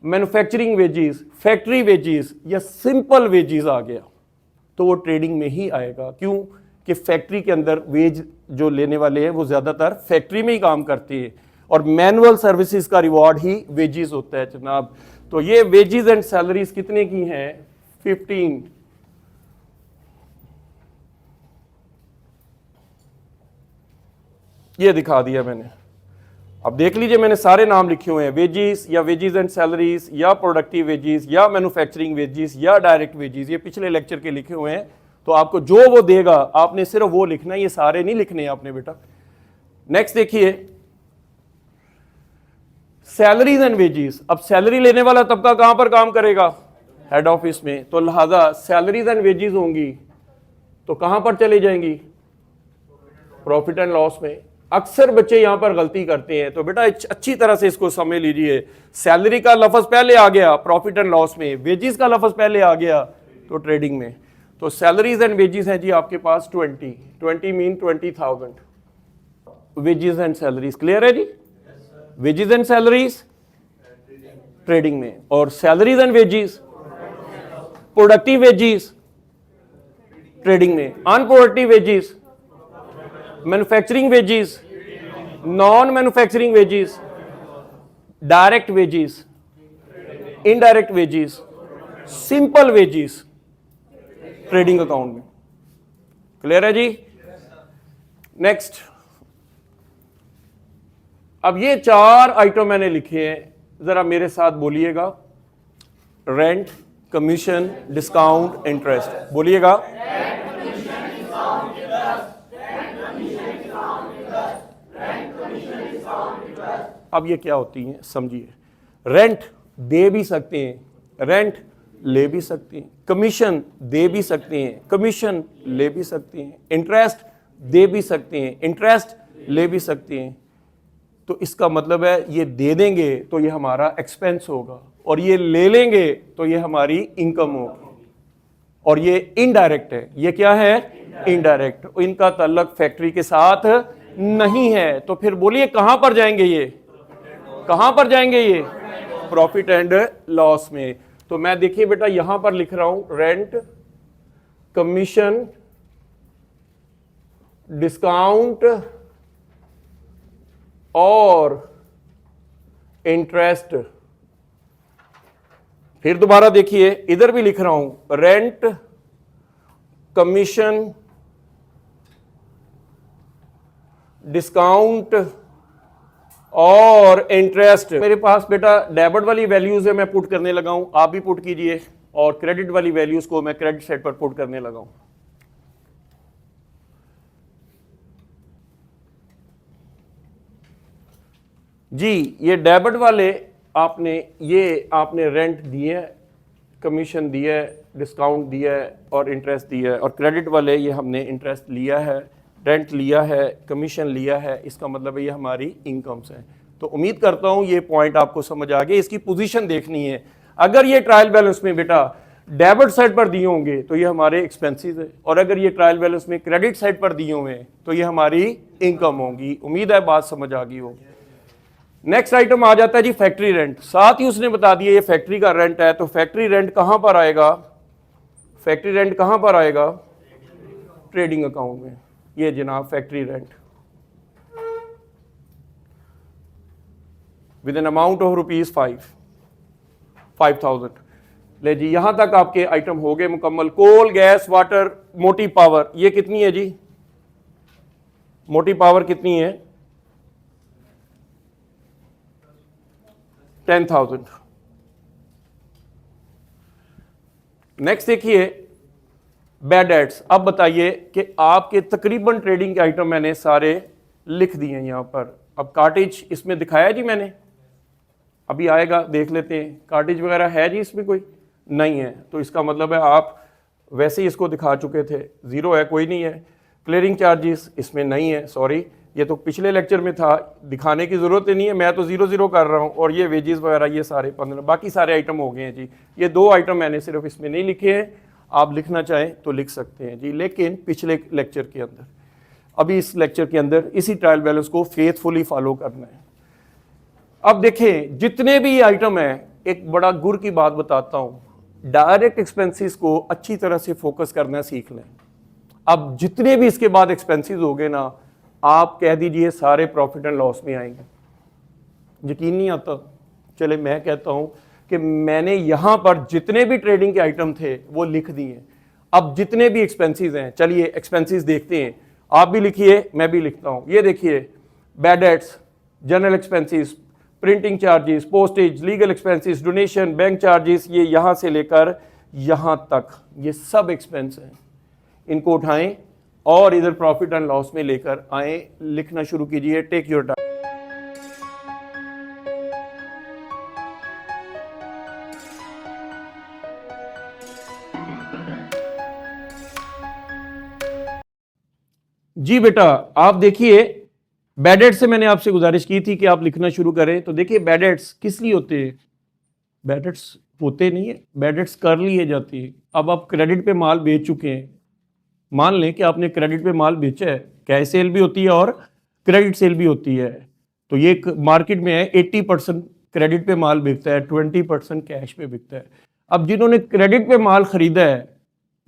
manufacturing veggies, factory veggies या सिंपल वेजीज आ गया तो वो ट्रेडिंग में ही आएगा। क्यों? कि फैक्ट्री के अंदर वेज जो लेने वाले हैं वो ज्यादातर फैक्ट्री में ही काम करते हैं और मैनुअल सर्विसेज का रिवॉर्ड ही वेजीज होता है जनाब। तो ये वेजीज एंड सैलरीज कितने की हैं? 15। ये दिखा दिया मैंने। अब देख लीजिए, मैंने सारे नाम लिखे हुए हैं, वेजीज या वेजीज एंड सैलरीज या प्रोडक्टिव वेजीज या मैन्युफैक्चरिंग वेजीज या डायरेक्ट वेजीज, ये पिछले लेक्चर के लिखे हुए हैं। तो आपको जो वो देगा आपने सिर्फ वो लिखना है, ये सारे नहीं लिखने आपने बेटा। नेक्स्ट देखिए, सैलरीज एंड वेजीज। अब सैलरी लेने वाला तबका कहां पर काम करेगा? हेड ऑफिस में। तो लिहाजा सैलरीज एंड वेजीज होंगी तो कहां पर चले जाएंगी? प्रॉफिट एंड लॉस में। अक्सर बच्चे यहां पर गलती करते हैं, तो बेटा अच्छी तरह से इसको समझ लीजिए। सैलरी का लफ्ज पहले आ गया प्रॉफिट एंड लॉस में, वेजीज का लफ्ज पहले आ गया तो ट्रेडिंग में। तो सैलरीज एंड वेजीज हैं जी आपके पास 20 mean 20,000 wages and salaries. Clear है जी? वेजीज एंड सैलरीज ट्रेडिंग में और salaries and wages, productive wages trading में, unproductive wages, manufacturing wages, non manufacturing wages, direct wages, indirect wages, simple wages trading account में। क्लियर है जी? Next, अब ये 4 आइटम मैंने लिखे हैं, जरा मेरे साथ बोलिएगा। Rent, commission, discount, interest. बोलिएगा। अब ये क्या होती हैं समझिए। रेंट दे भी सकते हैं, रेंट ले भी सकते हैं, कमीशन दे भी सकते हैं, कमीशन ले भी सकते हैं, इंटरेस्ट दे भी सकते हैं, इंटरेस्ट ले भी सकते हैं। तो इसका मतलब है ये दे देंगे तो ये हमारा एक्सपेंस होगा और ये ले लेंगे तो ये हमारी इनकम होगी। और ये इनडायरेक्ट है। ये क्या है? इनडायरेक्ट। इनका ताल्लुक फैक्ट्री के साथ नहीं है। तो फिर बोलिए कहां पर जाएंगे ये? कहां पर जाएंगे ये? प्रॉफिट एंड लॉस में। तो मैं देखिए बेटा यहां पर लिख रहा हूं रेंट, कमीशन, डिस्काउंट और इंटरेस्ट। फिर दोबारा देखिए, इधर भी लिख रहा हूं रेंट, कमीशन, डिस्काउंट और इंटरेस्ट। मेरे पास बेटा डेबिट वाली वैल्यूज है, मैं पुट करने लगा हूं, आप भी पुट कीजिए। और क्रेडिट वाली वैल्यूज को मैं क्रेडिट साइड पर पुट करने लगा हूं। जी, ये डेबिट वाले आपने रेंट दिए, कमीशन दिया है, डिस्काउंट दिया है और इंटरेस्ट दिया है। और क्रेडिट वाले ये हमने इंटरेस्ट लिया है, रेंट लिया है, कमीशन लिया है। इसका मतलब है ये हमारी इनकम्स हैं। तो उम्मीद करता हूँ ये पॉइंट आपको समझ आ गया। इसकी पोजीशन देखनी है। अगर ये ट्रायल बैलेंस में बेटा डेबिट साइड पर दिए होंगे तो ये हमारे एक्सपेंसेस है, और अगर ये ट्रायल बैलेंस में क्रेडिट साइड पर दिए हुए हैं तो ये हमारी इनकम होगी। उम्मीद है बात समझ आ गई होगी। नेक्स्ट आइटम आ जाता है जी फैक्ट्री रेंट। साथ ही उसने बता दिया ये फैक्ट्री का रेंट है। तो फैक्ट्री रेंट कहां पर आएगा? फैक्ट्री रेंट कहां पर आएगा? ट्रेडिंग अकाउंट में, ये जनाब factory rent with an amount of ₹5,000। ले जी, यहां तक आपके आइटम हो गए मुकम्मल। कोल, गैस, वाटर, मोटी पावर, ये कितनी है जी? मोटी पावर कितनी है? 10,000। नेक्स्ट देखिए बैड डेट्स। अब बताइए कि आपके तकरीबन ट्रेडिंग के आइटम मैंने सारे लिख दिए हैं यहां पर। अब कार्टेज इसमें दिखाया जी मैंने, अभी आएगा, देख लेते हैं। कार्टेज वगैरह है जी इसमें? कोई नहीं है, तो इसका मतलब है आप वैसे ही इसको दिखा चुके थे, जीरो है, कोई नहीं है। क्लियरिंग चार्जेस इसमें नहीं है, सॉरी, ये तो पिछले लेक्चर में था, दिखाने की ज़रूरत ही नहीं है, मैं तो ज़ीरो कर रहा हूँ। और ये वेजेस वगैरह ये सारे 15, बाकी सारे आइटम हो गए हैं जी। ये 2 आइटम मैंने सिर्फ इसमें नहीं लिखे हैं, आप लिखना चाहें तो लिख सकते हैं जी, लेकिन पिछले लेक्चर के अंदर। अभी इस लेक्चर के अंदर इसी ट्रायल बैलेंस को फेथफुली फॉलो करना है। अब देखें जितने भी आइटम हैं, एक बड़ा गुर की बात बताता हूँ, डायरेक्ट एक्सपेंसेस को अच्छी तरह से फोकस करना सीख लें। अब जितने भी इसके बाद एक्सपेंसेस हो गए ना, आप कह दीजिए सारे प्रॉफिट एंड लॉस में आएंगे। यकीन नहीं आता? चले मैं कहता हूं कि मैंने यहां पर जितने भी ट्रेडिंग के आइटम थे वो लिख दिए। अब जितने भी एक्सपेंसेस हैं, चलिए एक्सपेंसेस देखते हैं। आप भी लिखिए, मैं भी लिखता हूं। ये देखिए, bad debts, general expenses, printing charges, postage, legal expenses, donation, bank charges, ये यहां से लेकर यहां तक ये सब एक्सपेंस हैं। इनको उठाएं और इधर प्रॉफिट एंड लॉस में लेकर आए, लिखना शुरू कीजिए। Take your time. जी बेटा, आप देखिए, बैड डेट्स से मैंने आपसे गुजारिश की थी कि आप लिखना शुरू करें। तो देखिए बैड डेट्स किस लिए होते हैं? बैड डेट्स होते नहीं है, बैड डेट्स कर लिए जाती है। अब आप क्रेडिट पे माल बेच चुके हैं, मान लें कि आपने क्रेडिट पे माल बेचा है, कैश सेल भी होती है और क्रेडिट सेल भी होती है। तो ये मार्केट में है 80% क्रेडिट पे माल बिकता है, 20% कैश पे बिकता है। अब जिन्होंने क्रेडिट पे माल खरीदा है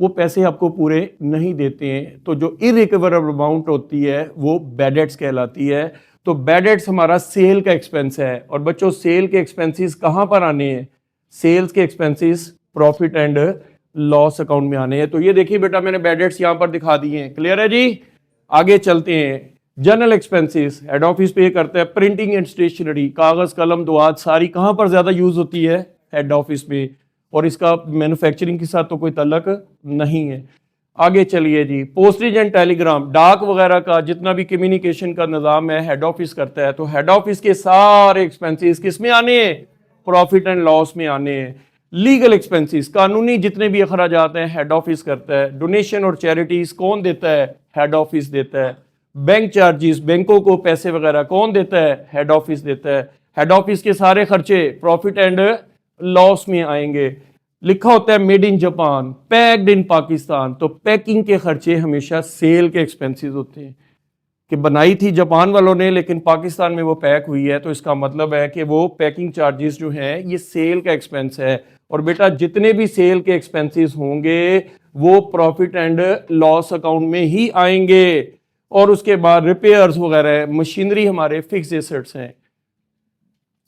वो पैसे आपको पूरे नहीं देते हैं, तो जो इरिकवरेबल अमाउंट होती है वो बैड डेट्स कहलाती है। तो बैड डेट्स हमारा सेल का एक्सपेंस है। और बच्चों, सेल के एक्सपेंसेस कहां पर आने हैं? सेल्स के expenses profit and loss account में आने हैं। तो ये देखिए बेटा, मैंने बैड डेट्स यहां पर दिखा दिए हैं। क्लियर है जी? आगे चलते हैं। जनरल एक्सपेंसेस, हेड ऑफिस पे करता है। प्रिंटिंग एंड स्टेशनरी, कागज, कलम, दुआत, सारी कहां पर ज्यादा यूज होती है? हेड ऑफिस पे। और इसका मैन्युफैक्चरिंग के साथ तो कोई तल्लक नहीं है। आगे चलिए जी, पोस्टेज एंड टेलीग्राम, डाक वगैरह का जितना भी कम्युनिकेशन का निजाम है हेड ऑफिस करता है। तो हेड ऑफिस के सारे एक्सपेंसेस किस में आने हैं? प्रॉफिट एंड लॉस में आने हैं। लीगल एक्सपेंसेस, कानूनी जितने भी अखराजात हैं हेड ऑफिस करता है। डोनेशन और चैरिटीज कौन देता है? हेड ऑफिस देता है। बैंक चार्जेस, बैंकों को पैसे वगैरह कौन देता है? हेड ऑफिस देता है। हेड ऑफिस के सारे खर्चे प्रॉफिट एंड लॉस में आएंगे। लिखा होता है made in Japan, packed in Pakistan, तो पैकिंग के खर्चे हमेशा सेल के एक्सपेंसेस होते हैं कि बनाई थी जापान वालों ने लेकिन पाकिस्तान में वो पैक हुई है, तो इसका मतलब है कि वो पैकिंग चार्जेस जो हैं ये सेल का एक्सपेंस है। और बेटा जितने भी सेल के एक्सपेंसेस होंगे वो प्रॉफिट एंड लॉस अकाउंट में ही आएंगे। और उसके बाद रिपेयर्स वगैरह, मशीनरी हमारे फिक्स एसेट्स हैं,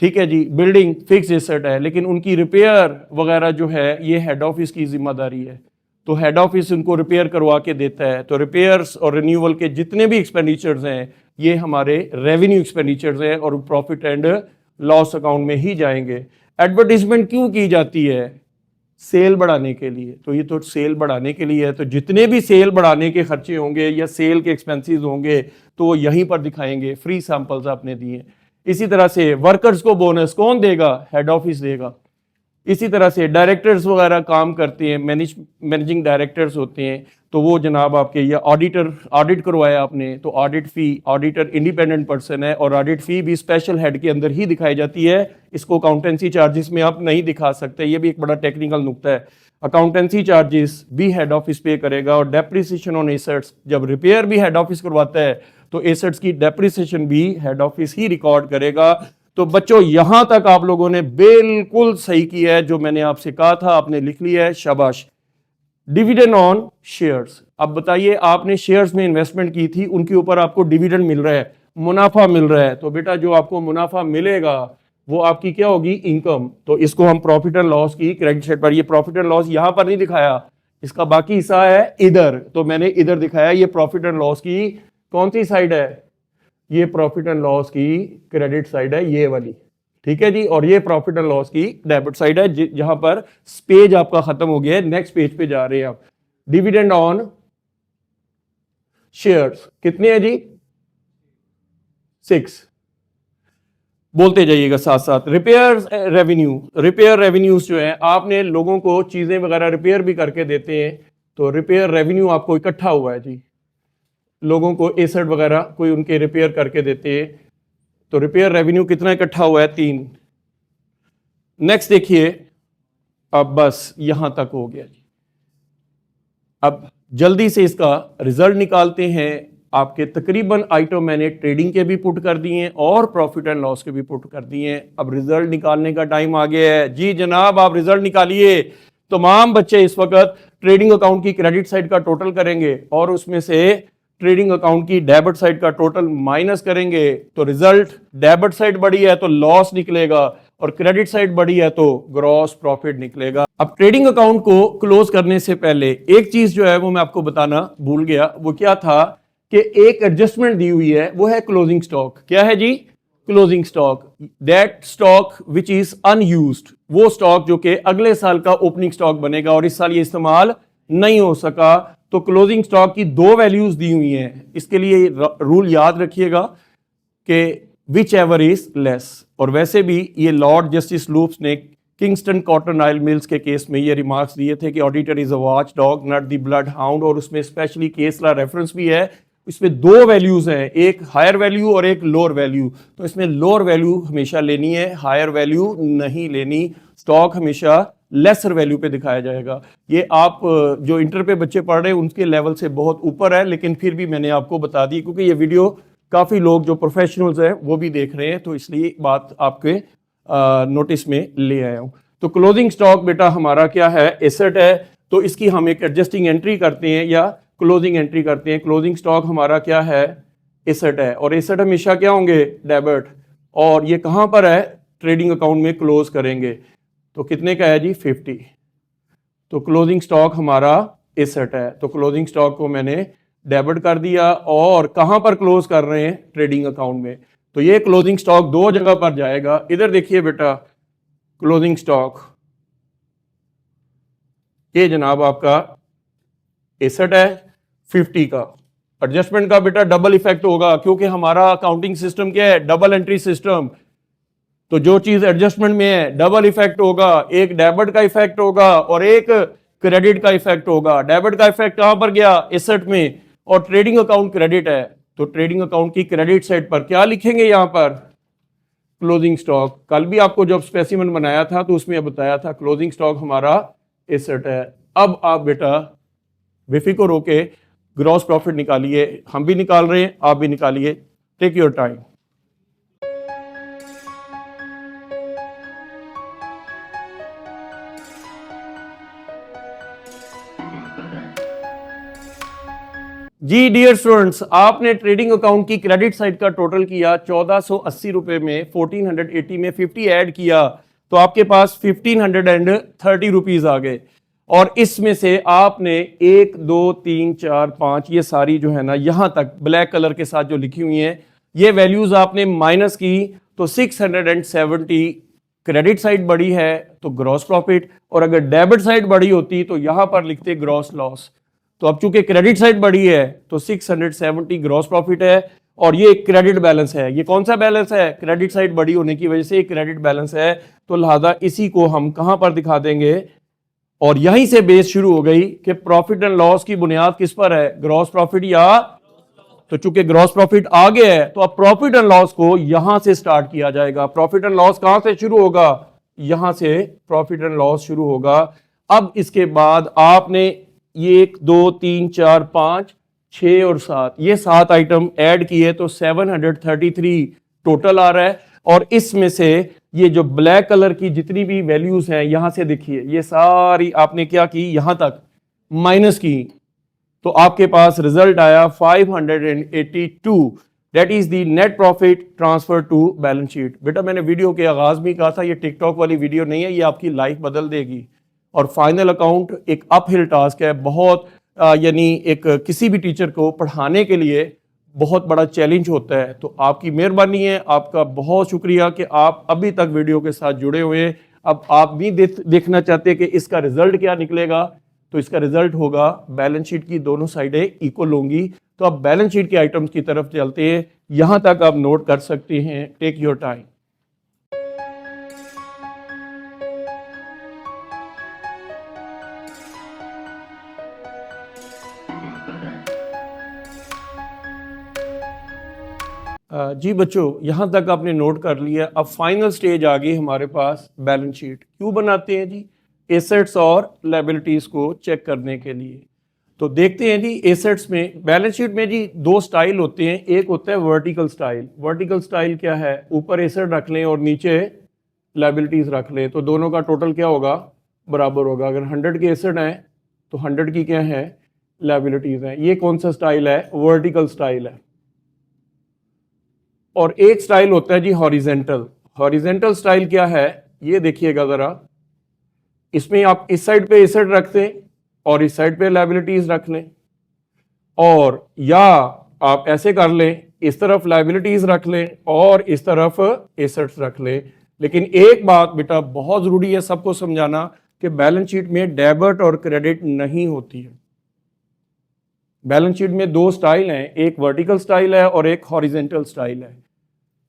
ठीक है जी, बिल्डिंग फिक्स एसेट है, लेकिन उनकी रिपेयर वगैरह जो है ये हेड ऑफिस की जिम्मेदारी है। तो हेड ऑफिस उनको रिपेयर करवा के देता है। तो रिपेयर्स और रिन्यूअल के जितने भी एक्सपेंडिचर्स हैं ये हमारे रेवेन्यू एक्सपेंडिचर्स हैं और प्रॉफिट एंड लॉस अकाउंट में ही जाएंगे। एडवर्टीजमेंट क्यों की जाती है? सेल बढ़ाने के लिए। तो ये तो सेल बढ़ाने के लिए है, तो जितने भी सेल बढ़ाने के खर्चे होंगे या सेल के एक्सपेंसेस होंगे तो यहीं पर दिखाएंगे। फ्री सैंपल्स आपने दिए। इसी तरह से वर्कर्स को बोनस कौन देगा? हेड ऑफिस देगा। इसी तरह से डायरेक्टर्स वगैरह काम करते हैं, मैनेजिंग डायरेक्टर्स होते हैं, तो वो जनाब आपके या ऑडिट करवाया आपने तो ऑडिट फी, ऑडिटर इंडिपेंडेंट पर्सन है और ऑडिट फी भी स्पेशल हेड के अंदर ही दिखाई जाती है। इसको अकाउंटेंसी चार्जेस में आप नहीं दिखा सकते, ये भी एक बड़ा टेक्निकल नुक्ता है। अकाउंटेंसी चार्जेस भी हेड ऑफिस पे करेगा। और डेप्रिसिएशन ऑन एसेट्स, जब रिपेयर भी हेड ऑफिस करवाता है तो एसेट्स की डेप्रिसिएशन भी हेड ऑफिस ही रिकॉर्ड करेगा। तो बच्चों यहां तक आप लोगों ने बिल्कुल सही किया है, जो मैंने आपसे कहा था आपने लिख लिया है, शाबाश। Dividend on shares. अब बताइए, आपने शेयर्स में इन्वेस्टमेंट की थी, उनके ऊपर आपको डिविडेंड मिल रहा है, मुनाफा मिल रहा है, तो बेटा जो आपको मुनाफा मिलेगा वो आपकी क्या होगी, इनकम। तो इसको हम प्रॉफिट एंड लॉस की क्रेडिट साइड पर, ये प्रॉफिट एंड लॉस यहां पर नहीं दिखाया, इसका बाकी हिस्सा है इधर, तो मैंने इधर दिखाया। ये प्रॉफिट एंड लॉस की कौन सी साइड है, ये प्रॉफिट एंड लॉस की क्रेडिट साइड है, ये वाली, ठीक है जी। और ये प्रॉफिट एंड लॉस की डेबिट साइड है, जहां पर पेज आपका खत्म हो गया है, नेक्स्ट पेज पे जा रहे हैं आप। डिविडेंड ऑन शेयर्स कितने हैं जी, 6, बोलते जाइएगा साथ साथ। रिपेयर रेवेन्यू, रिपेयर रेवेन्यूज जो है, आपने लोगों को चीजें वगैरह रिपेयर भी करके देते हैं, तो रिपेयर रेवेन्यू आपको इकट्ठा हुआ है जी, लोगों को एसेट वगैरह कोई उनके रिपेयर करके देते हैं, तो रिपेयर रेवेन्यू कितना इकट्ठा हुआ है, 3। नेक्स्ट देखिए, अब बस यहां तक हो गया जी। अब जल्दी से इसका रिजल्ट निकालते हैं। आपके तकरीबन आइटम मैंने ट्रेडिंग के भी पुट कर दिए हैं और प्रॉफिट एंड लॉस के भी पुट कर दिए हैं। अब रिजल्ट निकालने का टाइम आ गया है जी जनाब, आप रिजल्ट निकालिए। तमाम बच्चे इस वक्त ट्रेडिंग अकाउंट की क्रेडिट साइड का टोटल करेंगे और उसमें से ट्रेडिंग अकाउंट की डेबिट साइड का टोटल माइनस करेंगे, तो रिजल्ट डेबिट साइड बड़ी है तो लॉस निकलेगा और क्रेडिट साइड बड़ी है तो ग्रॉस प्रॉफिट निकलेगा। अब ट्रेडिंग अकाउंट को क्लोज करने से पहले एक चीज जो है वो मैं आपको बताना भूल गया, वो क्या था कि एक एडजस्टमेंट दी हुई है, वो है क्लोजिंग स्टॉक। क्या है जी, closing stock, that stock which is unused, वो स्टॉक जो कि अगले साल का ओपनिंग स्टॉक बनेगा और इस साल ये इस्तेमाल नहीं हो सका। तो क्लोजिंग स्टॉक की 2 वैल्यूज दी हुई हैं, इसके लिए रूल याद रखिएगा कि विच एवर इज लेस। और वैसे भी ये लॉर्ड जस्टिस लूप्स ने किंगस्टन कॉटन ऑयल मिल्स के केस में ये रिमार्क्स दिए थे कि auditor is a watch dog not the blood hound, और उसमें स्पेशली केस ला रेफरेंस भी है। इसमें 2 वैल्यूज हैं, एक हायर वैल्यू और एक लोअर वैल्यू, तो इसमें लोअर वैल्यू हमेशा लेनी है, हायर वैल्यू नहीं लेनी। स्टॉक हमेशा लेसर वैल्यू पे दिखाया जाएगा। ये आप जो इंटर पे बच्चे पढ़ रहे हैं उनके लेवल से बहुत ऊपर है, लेकिन फिर भी मैंने आपको बता दी क्योंकि ये वीडियो काफ़ी लोग जो प्रोफेशनल्स हैं वो भी देख रहे हैं, तो इसलिए बात आपके नोटिस में ले आया हूँ। तो क्लोजिंग स्टॉक बेटा हमारा क्या है, एसेट है, तो इसकी हम एक एडजस्टिंग एंट्री करते हैं या क्लोजिंग एंट्री करते हैं। क्लोजिंग स्टॉक हमारा क्या है, एसेट है, और एसेट हमेशा क्या होंगे, डेबिट, और ये कहाँ पर है, ट्रेडिंग अकाउंट में क्लोज करेंगे। तो कितने का है जी, 50। तो क्लोजिंग स्टॉक हमारा एसेट है, तो क्लोजिंग स्टॉक को मैंने डेबिट कर दिया और कहां पर क्लोज कर रहे हैं, ट्रेडिंग अकाउंट में। तो ये क्लोजिंग स्टॉक 2 जगह पर जाएगा। इधर देखिए बेटा, क्लोजिंग स्टॉक ये जनाब आपका एसेट है 50 का। एडजस्टमेंट का बेटा डबल इफेक्ट होगा क्योंकि हमारा अकाउंटिंग सिस्टम क्या है, डबल एंट्री सिस्टम। तो जो चीज एडजस्टमेंट में है डबल इफेक्ट होगा, एक डेबिट का इफेक्ट होगा और एक क्रेडिट का इफेक्ट होगा। डेबिट का इफेक्ट कहां पर गया, एसेट में, और ट्रेडिंग अकाउंट क्रेडिट है, तो ट्रेडिंग अकाउंट की क्रेडिट साइड पर क्या लिखेंगे, यहां पर क्लोजिंग स्टॉक। कल भी आपको जब स्पेसिमेन बनाया था तो उसमें बताया था क्लोजिंग स्टॉक हमारा एसेट है। अब आप बेटा बेफिक्र होके ग्रॉस प्रॉफिट निकालिए, हम भी निकाल रहे हैं, आप भी निकालिए, टेक योर टाइम। जी डियर स्टूडेंट्स, आपने ट्रेडिंग अकाउंट की क्रेडिट साइड का टोटल किया 1480 रुपए में, 1480 में 50 ऐड किया तो आपके पास 1530 रुपीज आ गए। और इसमें से आपने 1 2 3 4 5 ये सारी जो है ना यहां तक ब्लैक कलर के साथ जो लिखी हुई हैं ये वैल्यूज आपने माइनस की, तो 670 क्रेडिट साइड बड़ी है तो ग्रॉस प्रॉफिट, और अगर डेबिट साइड बड़ी होती तो यहां पर लिखते ग्रॉस लॉस। तो अब चूंकि क्रेडिट साइड बड़ी है तो 670 ग्रॉस प्रॉफिट है और ये क्रेडिट बैलेंस है। ये कौन सा बैलेंस है, क्रेडिट साइड बड़ी होने की वजह से क्रेडिट बैलेंस है, तो लिहाजा इसी को हम कहां पर दिखा देंगे। और यहीं से बेस शुरू हो गई कि प्रॉफिट एंड लॉस की बुनियाद किस पर है, ग्रॉस प्रॉफिट या, तो चूंकि ग्रॉस प्रॉफिट आ गया है तो अब प्रॉफिट एंड लॉस को यहां से स्टार्ट किया जाएगा। प्रॉफिट एंड लॉस कहां से शुरू होगा, यहां से प्रॉफिट एंड लॉस शुरू होगा। अब इसके बाद आपने ये 1 2 3 4 5 6 और 7 ये 7 आइटम ऐड किए तो 733 टोटल आ रहा है। और इसमें से ये जो ब्लैक कलर की जितनी भी वैल्यूज हैं यहां से देखिए, ये सारी आपने क्या की, यहां तक माइनस की तो आपके पास रिजल्ट आया 582, that is the net profit transfer to balance sheet. बेटा मैंने वीडियो के आगाज में कहा था ये टिकटॉक वाली वीडियो नहीं है, ये आपकी लाइफ बदल देगी। और फाइनल अकाउंट एक अपहिल टास्क है, बहुत यानी एक किसी भी टीचर को पढ़ाने के लिए बहुत बड़ा चैलेंज होता है। तो आपकी मेहरबानी है, आपका बहुत शुक्रिया कि आप अभी तक वीडियो के साथ जुड़े हुए हैं। अब आप भी देखना चाहते हैं कि इसका रिजल्ट क्या निकलेगा, तो इसका रिजल्ट होगा बैलेंस शीट की दोनों साइडें इक्वल होंगी। तो अब बैलेंस शीट के आइटम्स की तरफ चलते हैं, यहां तक आप नोट कर सकते हैं, टेक योर टाइम। जी बच्चों, यहां तक आपने नोट कर लिया। अब फाइनल स्टेज आ गई हमारे पास बैलेंस शीट। क्यों बनाते हैं जी? एसेट्स और लायबिलिटीज को चेक करने के लिए। तो देखते हैं जी, एसेट्स में बैलेंस शीट में जी दो स्टाइल होते हैं। एक होता है वर्टिकल स्टाइल। वर्टिकल स्टाइल क्या है? ऊपर एसेट रख लें और नीचे लायबिलिटीज रख लें, तो दोनों का टोटल क्या होगा? बराबर होगा। अगर 100 के एसेट हैं तो 100 की क्या है? लायबिलिटीज हैं। ये कौन सा स्टाइल है? वर्टिकल स्टाइल है। और एक स्टाइल होता है जी हॉरिजेंटल। हॉरिजेंटल स्टाइल क्या है? ये देखिएगा जरा, इसमें आप इस साइड पे एसेट रखते हैं और इस साइड पे लायबिलिटीज रख लें, और या आप ऐसे कर लें, इस तरफ लायबिलिटीज रख लें और इस तरफ एसेट्स रख लें। लेकिन एक बात बेटा बहुत जरूरी है सबको समझाना कि बैलेंस शीट में डेबिट और क्रेडिट नहीं होती है। बैलेंस शीट में दो स्टाइल हैं, एक वर्टिकल स्टाइल है और एक हॉरिजेंटल स्टाइल है।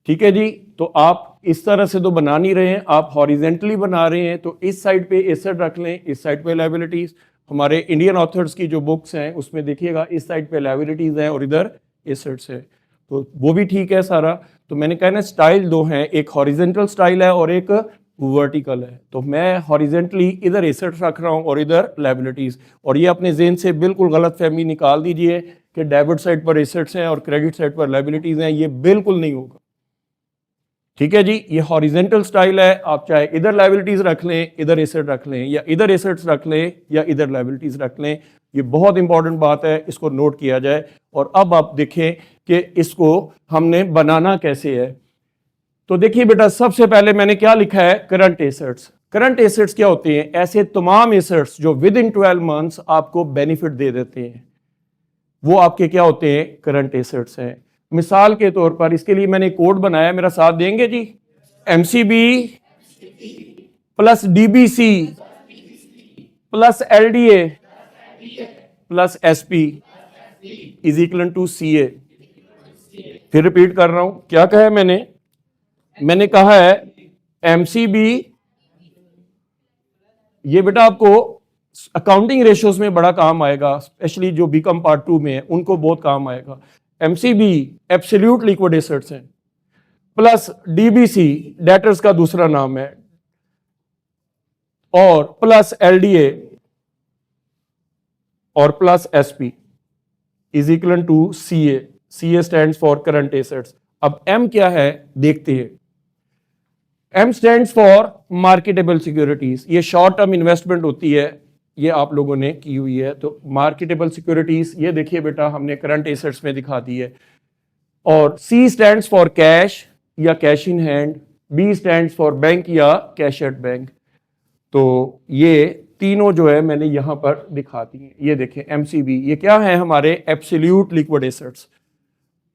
ठीक है जी, तो आप इस तरह से तो बना नहीं रहे हैं, आप हॉरिजेंटली बना रहे हैं। तो इस साइड पे एसेट रख लें, इस साइड पे लायबिलिटीज। हमारे इंडियन ऑथर्स की जो बुक्स हैं उसमें देखिएगा इस साइड पे लायबिलिटीज हैं और इधर एसेट्स है, तो वो भी ठीक है सारा। तो मैंने कहा ना स्टाइल दो हैं, एक हॉरिजेंटल स्टाइल है और एक वर्टिकल है। तो मैं हॉरिजेंटली इधर एसेट्स रख रहा हूं और इधर लायबिलिटीज। और ये अपने जेहन से बिल्कुल गलत फहमी निकाल दीजिए कि डेबिट साइड पर एसेट्स हैं और क्रेडिट साइड पर लायबिलिटीज हैं, ये बिल्कुल नहीं होगा। ठीक है जी, ये हॉरिजेंटल स्टाइल है। आप चाहे इधर लायबिलिटीज रख लें, इधर एसेट रख लें, या इधर एसेट्स रख लें या इधर लायबिलिटीज रख लें। ये बहुत इंपॉर्टेंट बात है, इसको नोट किया जाए। और अब आप देखें कि इसको हमने बनाना कैसे है। तो देखिए बेटा, सबसे पहले मैंने क्या लिखा है? Current assets. करंट एसेट्स क्या होते हैं? ऐसे तमाम एसेट्स जो विद इन 12 मंथ्स आपको बेनिफिट दे देते हैं, वो आपके क्या होते हैं? करंट एसेट्स हैं। मिसाल के तौर पर इसके लिए मैंने कोड बनाया, मेरा साथ देंगे जी? MCB plus DBC plus LDA plus SP is equal to CA. फिर रिपीट कर रहा हूं, क्या कहा है मैंने कहा है एमसीबी, ये बेटा आपको अकाउंटिंग रेशियोज में बड़ा काम आएगा, स्पेशली जो बीकॉम पार्ट 2 में है उनको बहुत काम आएगा। एमसीबी एब्सोल्यूट लिक्विड एसेट्स हैं, प्लस डीबीसी डेटर्स का दूसरा नाम है, और प्लस एलडीए और plus SP is equal to CA. CA stands for current assets. अब एम क्या है देखते हैं। M stands for marketable securities. ये शॉर्ट टर्म इन्वेस्टमेंट होती है, ये आप लोगों ने की हुई है। तो मार्केटेबल सिक्योरिटीज ये देखिए बेटा हमने करंट एसेट्स में दिखा दी है। और सी स्टैंड्स फॉर कैश या cash in hand, B stands for bank या कैश एट बैंक। तो ये तीनों जो है मैंने यहां पर दिखा दी है। ये देखें एमसीबी, ये क्या है? हमारे absolute liquid assets.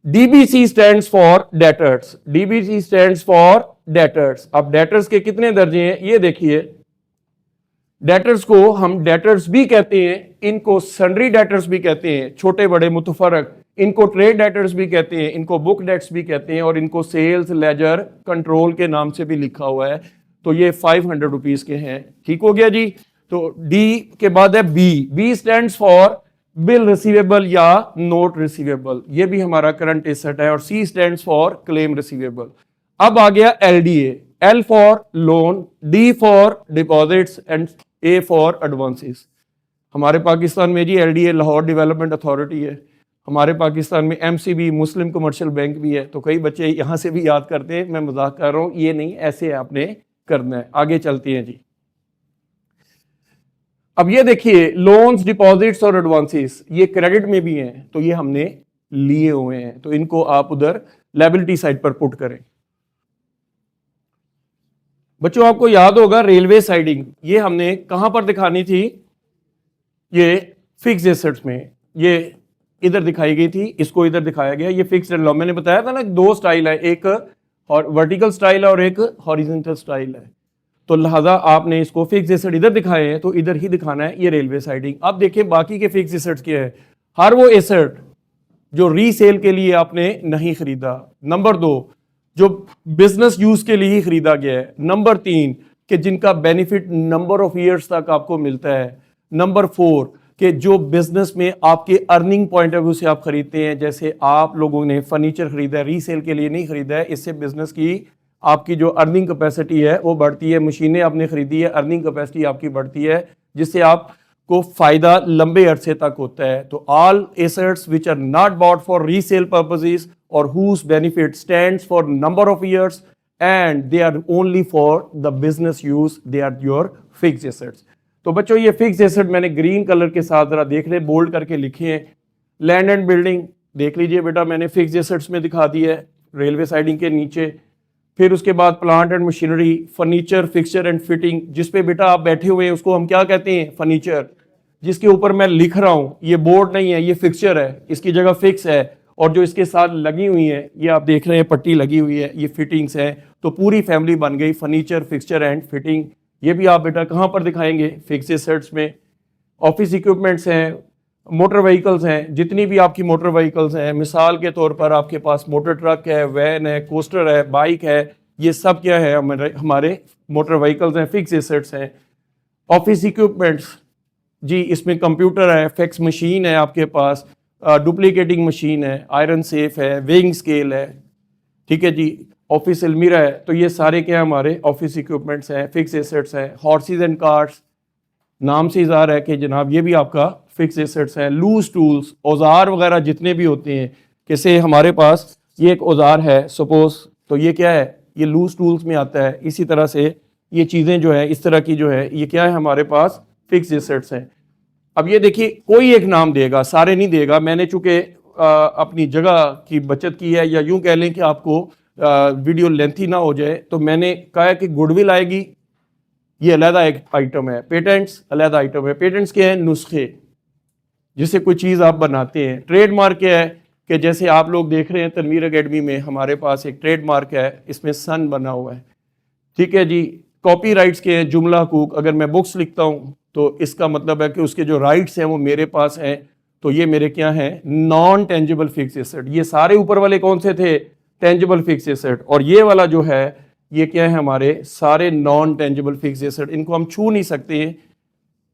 DBC stands for debtors. DBC stands for debtors. अब डेटर्स के कितने दर्जे हैं ये देखिए। डेटर्स को हम डेटर्स भी कहते हैं, इनको सन्ड्री डेटर्स भी कहते हैं, छोटे बड़े मुतफरक। इनको ट्रेड डेटर्स भी कहते हैं, इनको बुक डेट्स भी कहते हैं, और इनको सेल्स लेजर कंट्रोल के नाम से भी लिखा हुआ है। तो ये 500 रुपीज के हैं। ठीक हो गया जी। तो डी के बाद है B. B stands for bill receivable या नोट रिसीवेबल, ये भी हमारा करंट एसेट है। और C stands for claim receivable. अब आ गया LDA. L for loan, D for deposits and A for advances. हमारे पाकिस्तान में जी एलडीए लाहौर डेवलपमेंट अथॉरिटी है, हमारे पाकिस्तान में एमसीबी मुस्लिम कमर्शियल बैंक भी है। तो कई बच्चे यहां से भी याद करते हैं, मैं मजाक कर रहा हूं, ये नहीं, ऐसे आपने करना है। आगे चलते हैं जी। अब ये देखिए लोन्स, डिपॉजिट्स और एडवांसेस, ये क्रेडिट में भी हैं, तो ये हमने लिए हुए हैं, तो इनको आप उधर लायबिलिटी साइड पर पुट करें। बच्चों आपको याद होगा रेलवे साइडिंग, ये हमने कहां पर दिखानी थी, ये फिक्स एसेट्स में, ये इधर दिखाई गई थी, इसको इधर दिखाया गया। ये फिक्स्ड एंड लॉ, मैंने बताया था ना दो स्टाइल है, एक वर्टिकल स्टाइल है और एक हॉरिजॉन्टल स्टाइल है, तो लिहाजा आपने इसको फिक्स एसेट इधर दिखाए हैं तो इधर ही दिखाना है, ये रेलवे साइडिंग। अब देखिए बाकी के फिक्स एसेट्स क्या है, हर वो एसेट जो रीसेल के लिए आपने नहीं खरीदा, नंबर 2 जो बिजनेस यूज के लिए ही खरीदा गया है, नंबर 3 कि जिनका बेनिफिट नंबर ऑफ ईयर्स तक आपको मिलता है, नंबर 4 कि जो बिजनेस में आपके अर्निंग पॉइंट ऑफ व्यू से आप खरीदते हैं, जैसे आप लोगों ने फर्नीचर खरीदा है, रीसेल के लिए नहीं खरीदा है, इससे बिजनेस की आपकी जो अर्निंग कैपेसिटी है वो बढ़ती है, मशीनें आपने खरीदी है, अर्निंग कैपेसिटी आपकी बढ़ती है, जिससे आपको फायदा लंबे अरसे तक होता है। तो all assets which are not bought for resale purposes और whose benefit stands for number of years and they are only for the business use, they are your fixed assets. तो बच्चों ये फिक्स एसेट मैंने green colour के साथ जरा देख ले, बोल्ड करके लिखे हैं। लैंड एंड बिल्डिंग देख लीजिए बेटा, मैंने फिक्स एसेट्स में दिखा दी है रेलवे साइडिंग के नीचे। फिर उसके बाद plant and machinery, furniture, fixture and fitting, जिस पे बेटा आप बैठे हुए हैं उसको हम क्या कहते हैं, फर्नीचर। जिसके ऊपर मैं लिख रहा हूं ये बोर्ड नहीं है, ये फिक्सचर है, इसकी जगह फिक्स है, और जो इसके साथ लगी हुई है ये आप देख रहे हैं पट्टी लगी हुई है, ये फिटिंग्स है। तो पूरी फैमिली बन गई फर्नीचर, फिक्सचर एंड फिटिंग। ये भी आप बेटा कहां पर दिखाएंगे, फिक्स एसेट्स में। ऑफिस इक्विपमेंट्स हैं, मोटर व्हीकल्स हैं, जितनी भी आपकी मोटर व्हीकल्स हैं, मिसाल के तौर पर आपके पास मोटर ट्रक है, वैन है, कोस्टर है, बाइक है, ये सब क्या है, हमारे मोटर व्हीकल्स हैं, फिक्स एसेट्स हैं। ऑफिस इक्विपमेंट्स जी, इसमें कंप्यूटर है, फैक्स मशीन है आपके पास, डुप्लीकेटिंग मशीन है, आयरन सेफ है, वेइंग स्केल है, ठीक है जी, ऑफिस अलमीरा है। तो ये सारे क्या हमारे ऑफिस इक्विपमेंट्स हैं, फिक्स एसेट्स हैं। हॉर्सेज एंड कार्ट्स, नाम से इज़ार है कि जनाब ये भी आपका फिक्स एसेट्स हैं। लूज टूल्स, औजार वगैरह जितने भी होते हैं, कैसे हमारे पास ये एक औजार है सपोज, तो ये क्या है, ये लूज टूल्स में आता है। इसी तरह से ये चीज़ें जो है इस तरह की जो है ये क्या है हमारे पास फिक्स एसेट्स हैं। अब ये देखिए कोई एक नाम देगा, सारे नहीं देगा। मैंने चूंकि अपनी जगह की बचत की है, या यूं कह लें कि आपको वीडियो लेंथी ना हो जाए, तो मैंने कहा कि गुडविल आएगी, ये अलहदा एक आइटम है। पेटेंट्स अलहदा आइटम है। पेटेंट्स क्या है, नुस्खे जिससे कोई चीज़ आप बनाते हैं। ट्रेडमार्क क्या है कि जैसे आप लोग देख रहे हैं तनवीर एकेडमी में हमारे पास एक ट्रेडमार्क है, इसमें सन बना हुआ है, ठीक है जी। कॉपीराइट्स के हैं, जुमला हकूक, अगर मैं बुक्स लिखता हूँ तो इसका मतलब है कि उसके जो राइट्स हैं वो मेरे पास हैं, तो ये मेरे क्या हैं, नॉन टेंजिबल फिक्स एसेट। ये सारे ऊपर वाले कौन से थे, टेंजिबल फिक्स एसेट, और ये वाला जो है ये क्या है, हमारे सारे नॉन टेंजिबल फिक्स एसेट। इनको हम छू नहीं सकते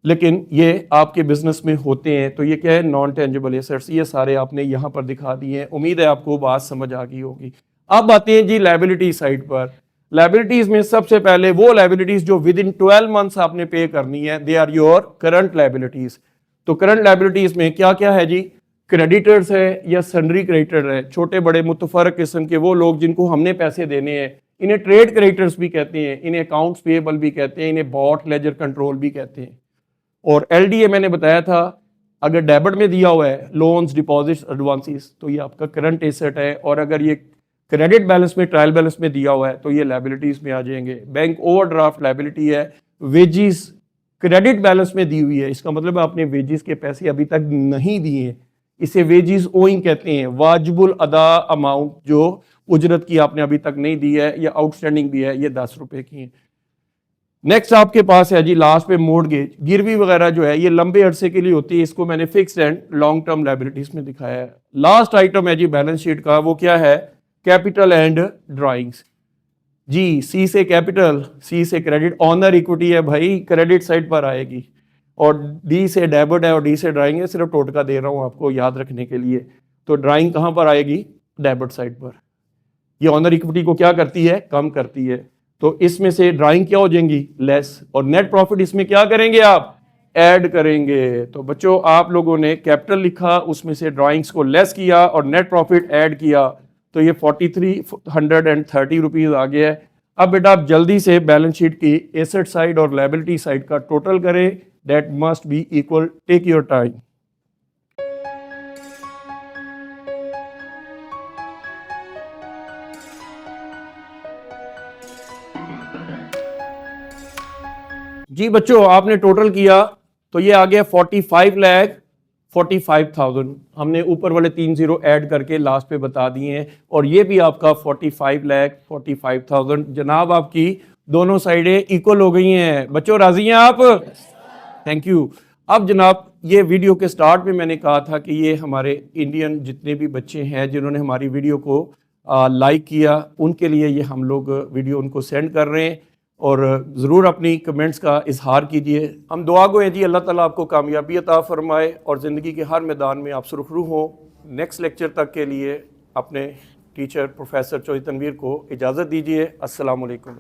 लेकिन ये आपके बिजनेस में होते हैं, तो ये क्या है, नॉन टेंजिबल एसेट्स। ये सारे आपने यहाँ पर दिखा दिए हैं। उम्मीद है आपको बात समझ आ गई होगी। अब आते हैं जी लायबिलिटी साइड पर। लायबिलिटीज में सबसे पहले वो लायबिलिटीज जो विद इन 12 मंथ्स आपने पे करनी है, they are your current liabilities. तो करंट लायबिलिटीज में क्या क्या है जी, क्रेडिटर्स है या सन्ड्री क्रेडिटर है, छोटे बड़े मुतफरक किस्म के वो लोग जिनको हमने पैसे देने हैं, इन्हें ट्रेड क्रेडिटर्स भी कहते हैं, इन्हें अकाउंट्स पेएबल भी कहते हैं, इन्हें बॉट लेजर कंट्रोल भी कहते हैं। और एलडीए मैंने बताया था, अगर डेबिट में दिया हुआ है लोन्स, डिपॉजिट्स, एडवांसेस, तो ये आपका करंट एसेट है, और अगर ये क्रेडिट बैलेंस में, ट्रायल बैलेंस में दिया हुआ है तो ये लायबिलिटीज में आ जाएंगे। बैंक ओवरड्राफ्ट लायबिलिटी है। वेजिस क्रेडिट बैलेंस में दी हुई है, इसका मतलब आपने वेजिस के पैसे अभी तक नहीं दिए, इसे वेजिस ओइंग कहते हैं। वाजिबुल अदा अमाउंट जो उजरत की आपने अभी तक नहीं दी है या आउटस्टैंडिंग भी है, ये 10 रुपए की है। नेक्स्ट आपके पास है जी लास्ट पे मोर्टगेज, गिरवी वगैरह जो है ये लंबे अरसे के लिए होती है, इसको मैंने fixed and long term liabilities में दिखाया है। लास्ट आइटम है जी बैलेंस शीट का, वो क्या है, कैपिटल एंड ड्राइंग्स। जी, सी से कैपिटल, सी से क्रेडिट, ऑनर इक्विटी है भाई, क्रेडिट साइड पर आएगी, और डी से डेबिट है और डी से ड्राइंग है, सिर्फ टोटका दे रहा हूं आपको याद रखने के लिए। तो ड्राइंग कहां पर आएगी, डेबिट साइड पर। ये ऑनर इक्विटी को क्या करती है, कम करती है, तो इसमें से ड्राइंग क्या हो जाएंगी, लेस, और नेट प्रॉफिट इसमें क्या करेंगे आप, ऐड करेंगे। तो बच्चों आप लोगों ने कैपिटल लिखा, उसमें से ड्राइंग्स को लेस किया और नेट प्रॉफिट ऐड किया, तो ये 4330 रुपीज आ गया है। अब बेटा आप जल्दी से बैलेंस शीट की एसेट साइड और लायबिलिटी साइड का टोटल करें that must be equal. Take your time. जी बच्चों, आपने टोटल किया तो ये आ गया 45,45,000। हमने ऊपर वाले 3 जीरो ऐड करके लास्ट पे बता दिए हैं, और ये भी आपका 45,45,000। जनाब आपकी दोनों साइडें इक्वल हो गई हैं। बच्चों राजी हैं आप? Thank you. अब जनाब, ये वीडियो के स्टार्ट में मैंने कहा था कि ये हमारे इंडियन जितने भी बच्चे हैं जिन्होंने हमारी वीडियो को लाइक किया, उनके लिए ये हम लोग वीडियो उनको सेंड कर रहे हैं, और ज़रूर अपनी कमेंट्स का इजहार कीजिए। हम दुआ गो हैं जी, अल्लाह ताला आपको कामयाबी अता फरमाए और ज़िंदगी के हर मैदान में आप सुरखरू हों। नेक्स्ट लेक्चर तक के लिए अपने टीचर प्रोफेसर चौधरी तनवीर को इजाज़त दीजिए। अस्सलाम वालेकुम।